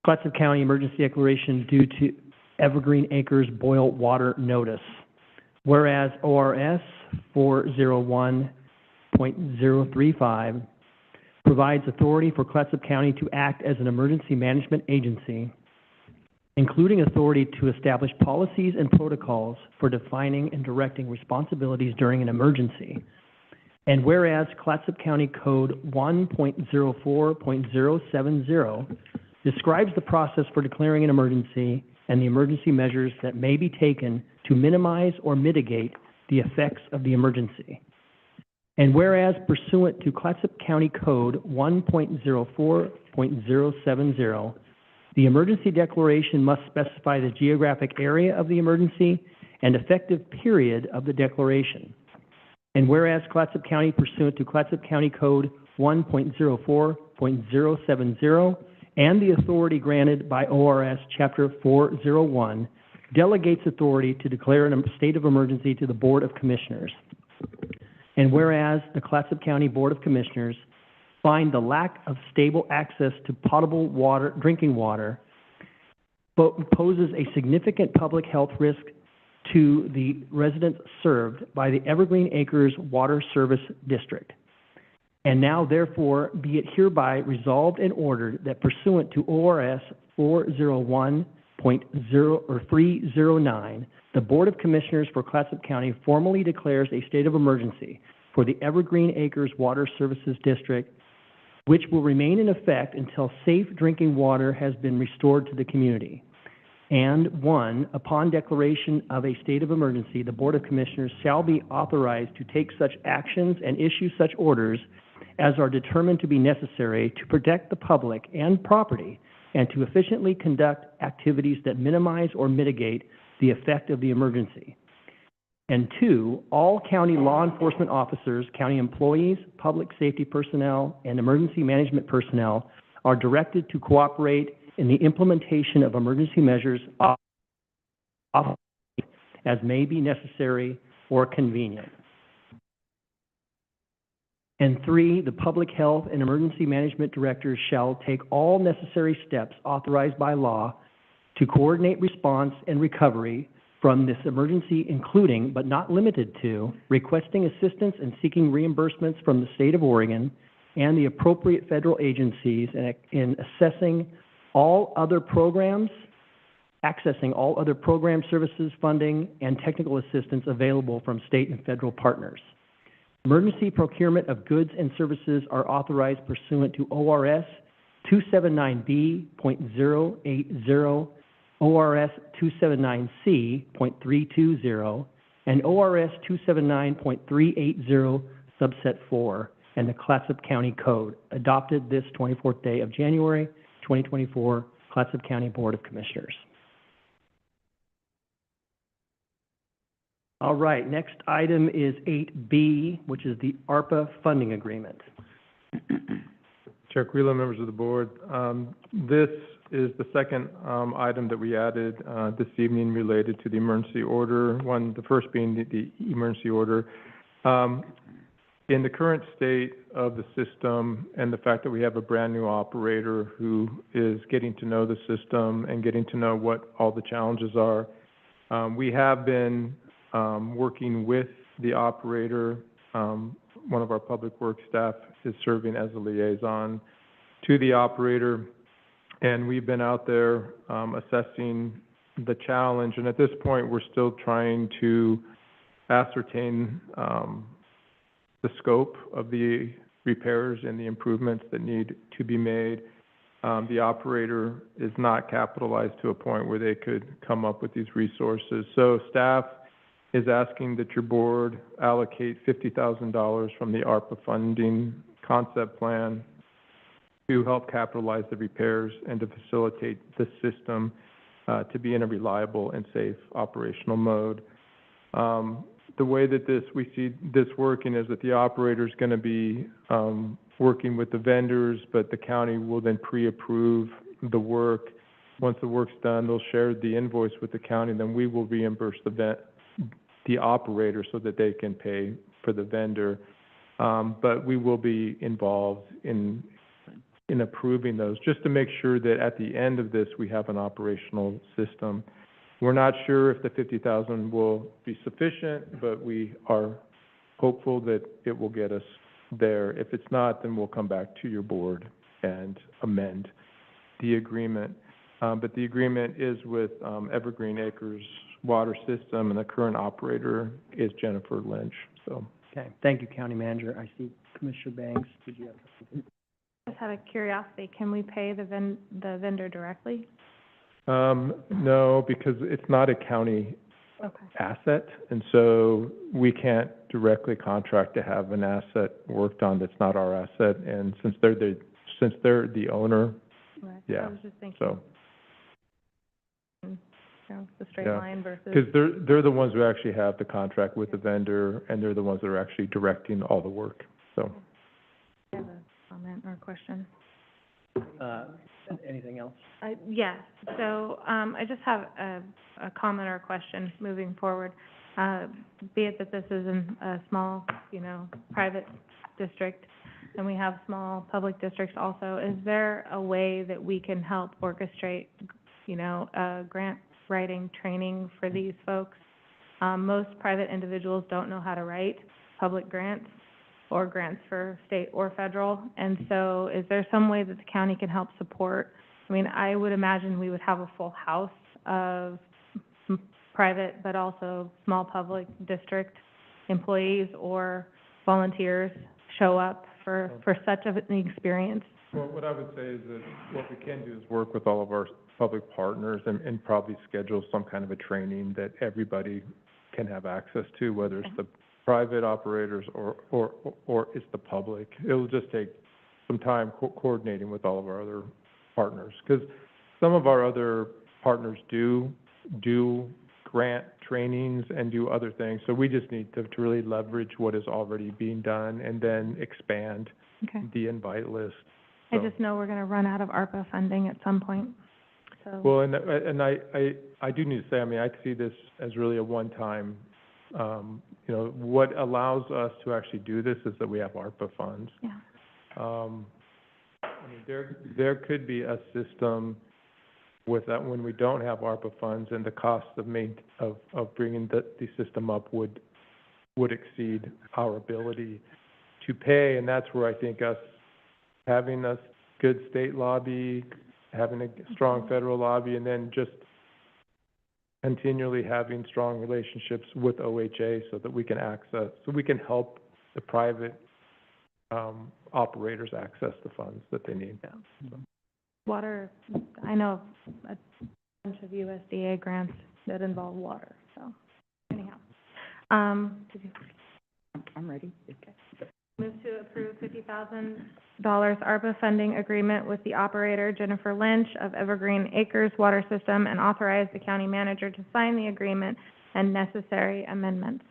Clatsop County Emergency Declaration due to Evergreen Acres Boil Water Notice. Whereas ORS 401.035 provides authority for Clatsop County to act as an emergency management agency, including authority to establish policies and protocols for defining and directing responsibilities during an emergency. And whereas Clatsop County Code 1.04.070 describes the process for declaring an emergency and the emergency measures that may be taken to minimize or mitigate the effects of the emergency. And whereas pursuant to Clatsop County Code 1.04.070, the emergency declaration must specify the geographic area of the emergency and effective period of the declaration. And whereas Clatsop County, pursuant to Clatsop County Code 1.04.070 and the authority granted by ORS Chapter 401, delegates authority to declare a state of emergency to the Board of Commissioners. And whereas the Clatsop County Board of Commissioners find the lack of stable access to potable water, drinking water, poses a significant public health risk to the residents served by the Evergreen Acres Water Service District. And now, therefore, be it hereby resolved and ordered that pursuant to ORS 401.309, the Board of Commissioners for Clatsop County formally declares a state of emergency for the Evergreen Acres Water Services District, which will remain in effect until safe drinking water has been restored to the community. And one, upon declaration of a state of emergency, the Board of Commissioners shall be authorized to take such actions and issue such orders as are determined to be necessary to protect the public and property and to efficiently conduct activities that minimize or mitigate the effect of the emergency. And two, all county law enforcement officers, county employees, public safety personnel, and emergency management personnel are directed to cooperate in the implementation of emergency measures as may be necessary or convenient. And three, the public health and emergency management directors shall take all necessary steps authorized by law to coordinate response and recovery from this emergency, including, but not limited to, requesting assistance and seeking reimbursements from the state of Oregon and the appropriate federal agencies in assessing all other programs, accessing all other program services, funding, and technical assistance available from state and federal partners. Emergency procurement of goods and services are authorized pursuant to ORS 279B.080, ORS 279C.320, and ORS 279.380, subset 4, and the Clatsop County Code, adopted this 24th day of January, 2024, Clatsop County Board of Commissioners. All right, next item is 8B, which is the ARPA funding agreement. Chair Quila, members of the board, this is the second item that we added this evening related to the emergency order. The first being the emergency order. In the current state of the system and the fact that we have a brand new operator who is getting to know the system and getting to know what all the challenges are, we have been working with the operator. One of our public works staff is serving as a liaison to the operator, and we've been out there assessing the challenge, and at this point we're still trying to ascertain the scope of the repairs and the improvements that need to be made. The operator is not capitalized to a point where they could come up with these resources. So staff is asking that your board allocate $50,000 from the ARPA funding concept plan to help capitalize the repairs and to facilitate the system to be in a reliable and safe operational mode. The way that we see this working is that the operator is going to be working with the vendors, but the county will then pre-approve the work. Once the work's done, they'll share the invoice with the county, then we will reimburse the operator so that they can pay for the vendor. But we will be involved in approving those, just to make sure that at the end of this, we have an operational system. We're not sure if the $50,000 will be sufficient, but we are hopeful that it will get us there. If it's not, then we'll come back to your board and amend the agreement. But the agreement is with Evergreen Acres Water System, and the current operator is Jennifer Lynch. So, Okay, thank you, County Manager. I see Commissioner Banks. Did you have something? Just out of curiosity, can we pay the vendor directly? No, because it's not a county Okay. asset, and so we can't directly contract to have an asset worked on that's not our asset. And since they're the owner, Right. Yeah, I was just thinking, so. you know, the straight Yeah. line versus. Because they're the ones who actually have the contract with the vendor, and they're the ones that are actually directing all the work, so. I have a comment or a question. Anything else? Yes, so, I just have a comment or a question moving forward. Be it that this is a small, private district, and we have small public districts also, is there a way that we can help orchestrate, grant writing training for these folks? Most private individuals don't know how to write public grants or grants for state or federal, and so is there some way that the county can help support? I mean, I would imagine we would have a full house of private, but also small public district employees or volunteers show up for such an experience. Well, what I would say is that what we can do is work with all of our public partners and probably schedule some kind of a training that everybody can have access to, whether it's the private operators or it's the public. It'll just take some time coordinating with all of our other partners, because some of our other partners do grant trainings and do other things. So we just need to really leverage what is already being done and then expand Okay. the invite list. I So- just know we're gonna run out of ARPA funding at some point, so. Well, and I do need to say, I mean, I see this as really a one-time, what allows us to actually do this is that we have ARPA funds. Yeah. I mean, there could be a system with that when we don't have ARPA funds, and the cost of bringing the system up would exceed our ability to pay, and that's where I think having a good state lobby, having a strong federal lobby, and then just continually having strong relationships with OHA so that we can help the private, operators access the funds that they need. Yeah. Water, I know a bunch of USDA grants that involve water, so anyhow. I'm ready. Move to approve $50,000 ARPA funding agreement with the operator, Jennifer Lynch, of Evergreen Acres Water System, and authorize the county manager to sign the agreement and necessary amendments.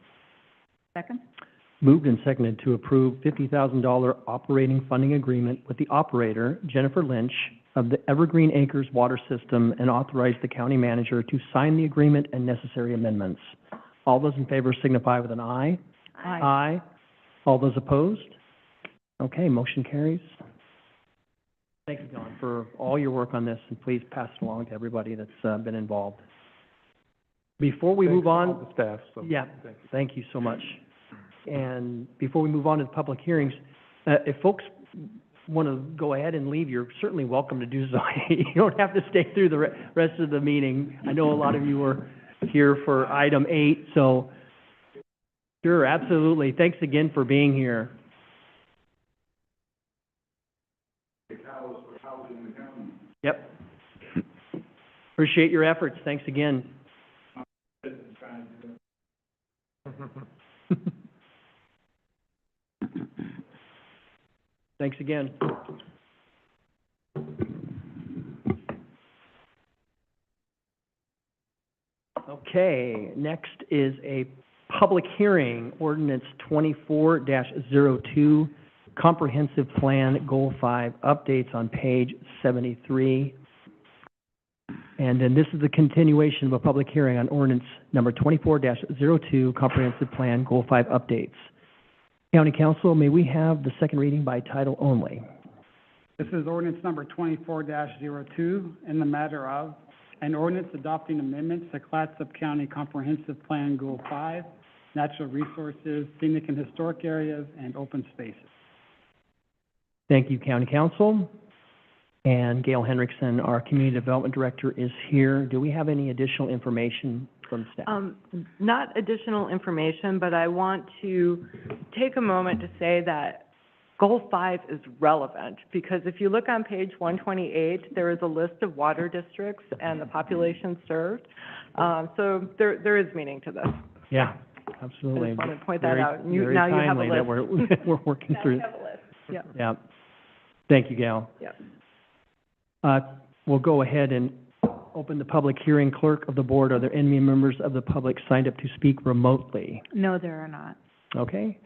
Second? Moved and seconded to approve $50,000 operating funding agreement with the operator, Jennifer Lynch, of the Evergreen Acres Water System, and authorize the county manager to sign the agreement and necessary amendments. All those in favor signify with an aye. Aye. Aye. All those opposed? Okay, motion carries. Thank you, Don, for all your work on this, and please pass it along to everybody that's been involved. Before we move on... Thanks to all the staff, so. Yeah, thank you. thank you so much. And before we move on to the public hearings, if folks want to go ahead and leave, you're certainly welcome to do so. You don't have to stay through the rest of the meeting. I know a lot of you were here for item 8, so sure, absolutely. Thanks again for being here. Yep. Appreciate your efforts. Thanks again. Thanks again. Okay, next is a public hearing, ordinance 24-02, comprehensive plan, goal 5, updates on page 73. And then this is the continuation of a public hearing on ordinance number 24-02, comprehensive plan, goal 5, updates. County Council, may we have the second reading by title only? This is ordinance number 24-02 in the matter of an ordinance adopting amendments to Clatsop County Comprehensive Plan Goal 5, natural resources, scenic and historic areas, and open spaces. Thank you, County Council. And Gail Henriksen, our Community Development Director, is here. Do we have any additional information from staff? Not additional information, but I want to take a moment to say that Goal 5 is relevant, because if you look on page 128, there is a list of water districts and the population served. So there is meaning to this. Yeah, absolutely. I just want to point that out. Very now you have a timely that list. we're working Now through. you have a list. Yeah. Yeah. Thank you, Gail. Yeah. We'll go ahead and open the public hearing. Clerk of the board, are there any members of the public signed up to speak remotely? No, there are not. Okay.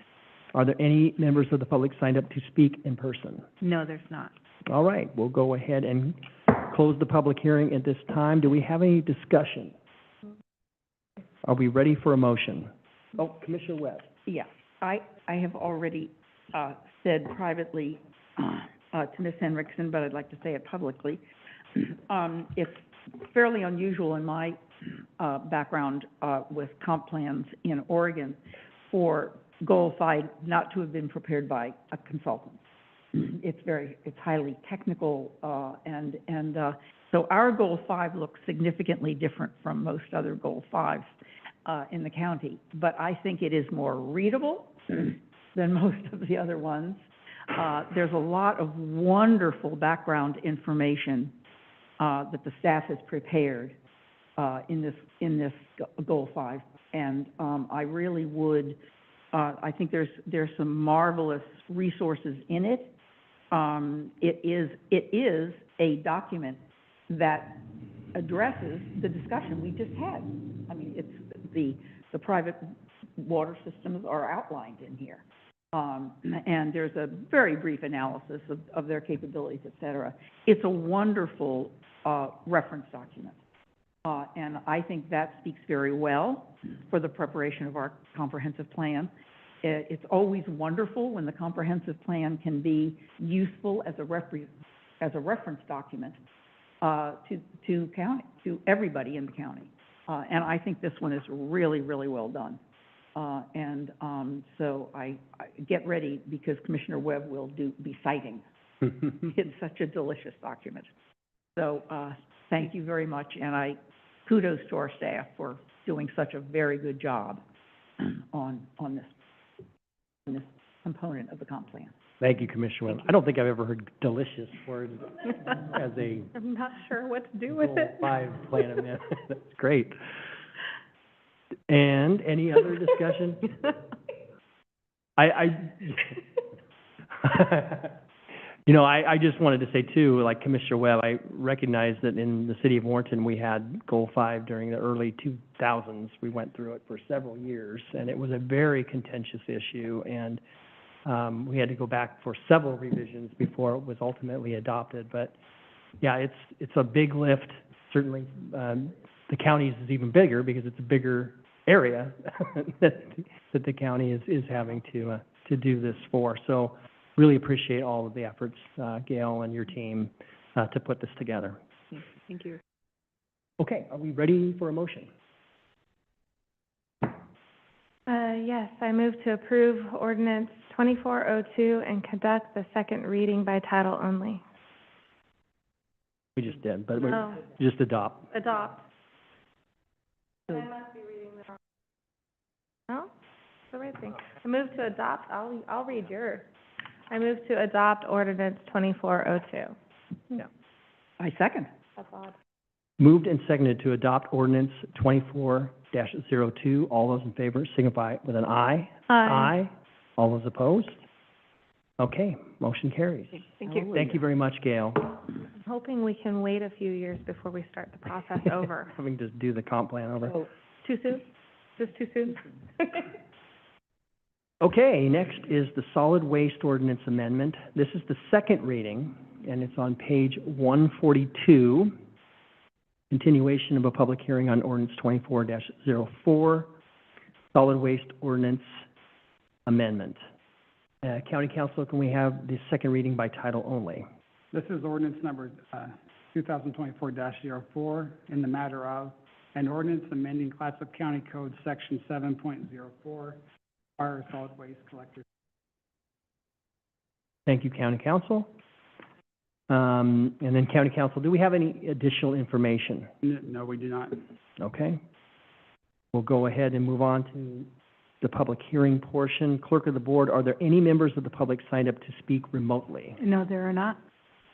Are there any members of the public signed up to speak in person? No, there's not. All right, we'll go ahead and close the public hearing at this time. Do we have any discussion? Are we ready for a motion? Oh, Commissioner Webb. Yeah, I have already said privately to Ms. Henriksen, but I'd like to say it publicly. It's fairly unusual in my background with comp plans in Oregon for Goal 5 not to have been prepared by a consultant. It's highly technical, and so our Goal 5 looks significantly different from most other Goal 5s in the county. But I think it is more readable than most of the other ones. There's a lot of wonderful background information that the staff has prepared in this Goal 5, and I really would. I think there's some marvelous resources in it. It is a document that addresses the discussion we just had. I mean, it's the private water systems are outlined in here. And there's a very brief analysis of their capabilities, et cetera. It's a wonderful reference document. And I think that speaks very well for the preparation of our comprehensive plan. It's always wonderful when the comprehensive plan can be useful as a reference document to everybody in the county. And I think this one is really, really well done. So I get ready, because Commissioner Webb will be citing. It's such a delicious document. So thank you very much, and I kudos to our staff for doing such a very good job on this component of the comp plan. Thank you, Commissioner Webb. I don't think I've ever heard delicious word as a I'm not sure what to do with Goal it. 5 plan amendment. That's great. And any other discussion? I just wanted to say too, like Commissioner Webb, I recognize that in the city of Warrenton, we had Goal 5 during the early 2000s. We went through it for several years, and it was a very contentious issue, and we had to go back for several revisions before it was ultimately adopted. But yeah, it's a big lift. Certainly, the county's is even bigger because it's a bigger area that the county is having to do this for. So really appreciate all of the efforts, Gail and your team, to put this together. Thank you. Okay, are we ready for a motion? Yes, I move to approve ordinance 2402 and conduct the second reading by title only. We just did, but we No. just adopt. Adopt. So- I must be reading the wrong. No? It's the right thing. I move to adopt, I'll read yours. I move to adopt ordinance 2402. I second. That's odd. Moved and seconded to adopt ordinance 24-02. All those in favor signify with an aye. Aye. All those opposed? Okay, motion carries. Thank you. Thank you very much, Gail. I'm hoping we can wait a few years before we start the process over. Having to do the comp plan over. So, Too soon? Just too soon? Okay, next is the solid waste ordinance amendment. This is the second reading, and it's on page 142. Continuation of a public hearing on ordinance 24-04, solid waste ordinance amendment. County Council, can we have the second reading by title only? This is ordinance number 2024-04 in the matter of an ordinance amending Clatsop County Code Section 7.04, fire solid waste collectors. Thank you, County Council. And then County Council, do we have any additional information? No, we do not. Okay. We'll go ahead and move on to the public hearing portion. Clerk of the Board, are there any members of the public signed up to speak remotely? No, there are not.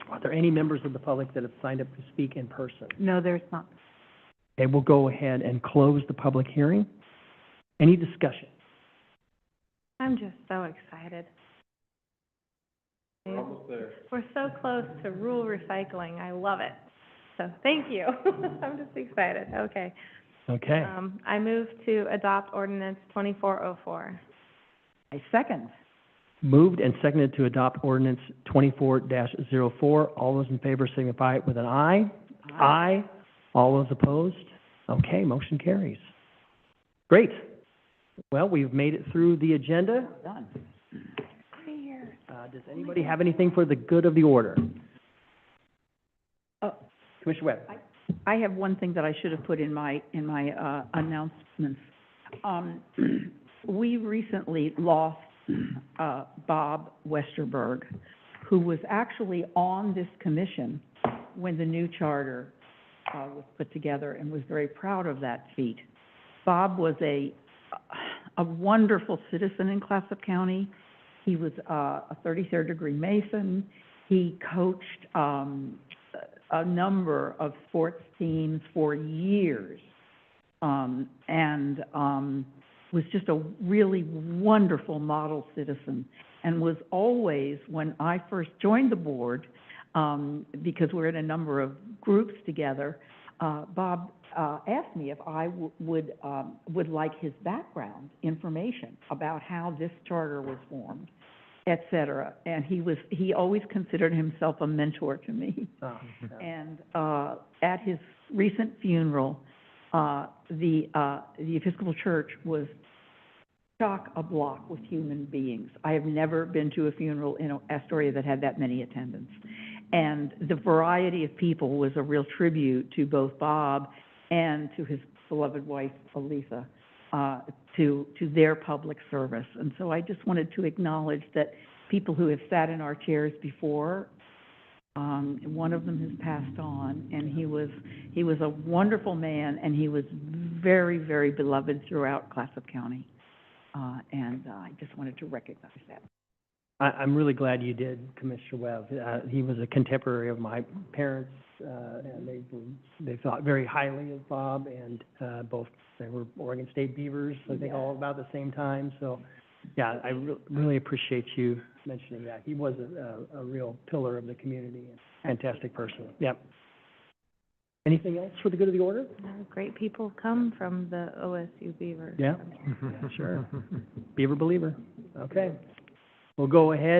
Are there any members of the public that have signed up to speak in person? No, there's not. Okay, we'll go ahead and close the public hearing. Any discussion? I'm just so excited. We're almost there. We're so close to rural recycling. I love it. So thank you. I'm just excited. Okay. Okay. I move to adopt ordinance 2404. I second. Moved and seconded to adopt ordinance 24-04. All those in favor signify with an aye. Aye. All those opposed? Okay, motion carries. Great. Well, we've made it through the agenda. Done. Does anybody have anything for the good of the order? Oh. Commissioner Webb? I have one thing that I should have put in my announcements. We recently lost Bob Westerberg, who was actually on this commission when the new charter was put together, and was very proud of that feat. Bob was a wonderful citizen in Clatsop County. He was a 33rd degree Mason. He coached a number of sports teams for years, and was just a really wonderful model citizen, and was always, when I first joined the board, because we're in a number of groups together, Bob asked me if I would like his background information about how this charter was formed, et cetera. And he always considered himself a mentor to me. And at his recent funeral, the Episcopal Church was chock-a-block with human beings. I have never been to a funeral in Astoria that had that many attendants. And the variety of people was a real tribute to both Bob and to his beloved wife, Elisa, to their public service. And so I just wanted to acknowledge that people who have sat in our chairs before One of them has passed on, and he was a wonderful man, and he was very, very beloved throughout Clatsop County. And I just wanted to recognize that. I'm really glad you did, Commissioner Webb. He was a contemporary of my parents, and they thought very highly of Bob, and they were Oregon State Beavers, I think, all about the same time. So, yeah, I really appreciate you mentioning that. He was a real pillar of the community, and fantastic person. Yep. Anything else for the good of the order? Great people come from the OSU Beavers. Yeah, sure. Beaver believer. Okay. We'll go ahead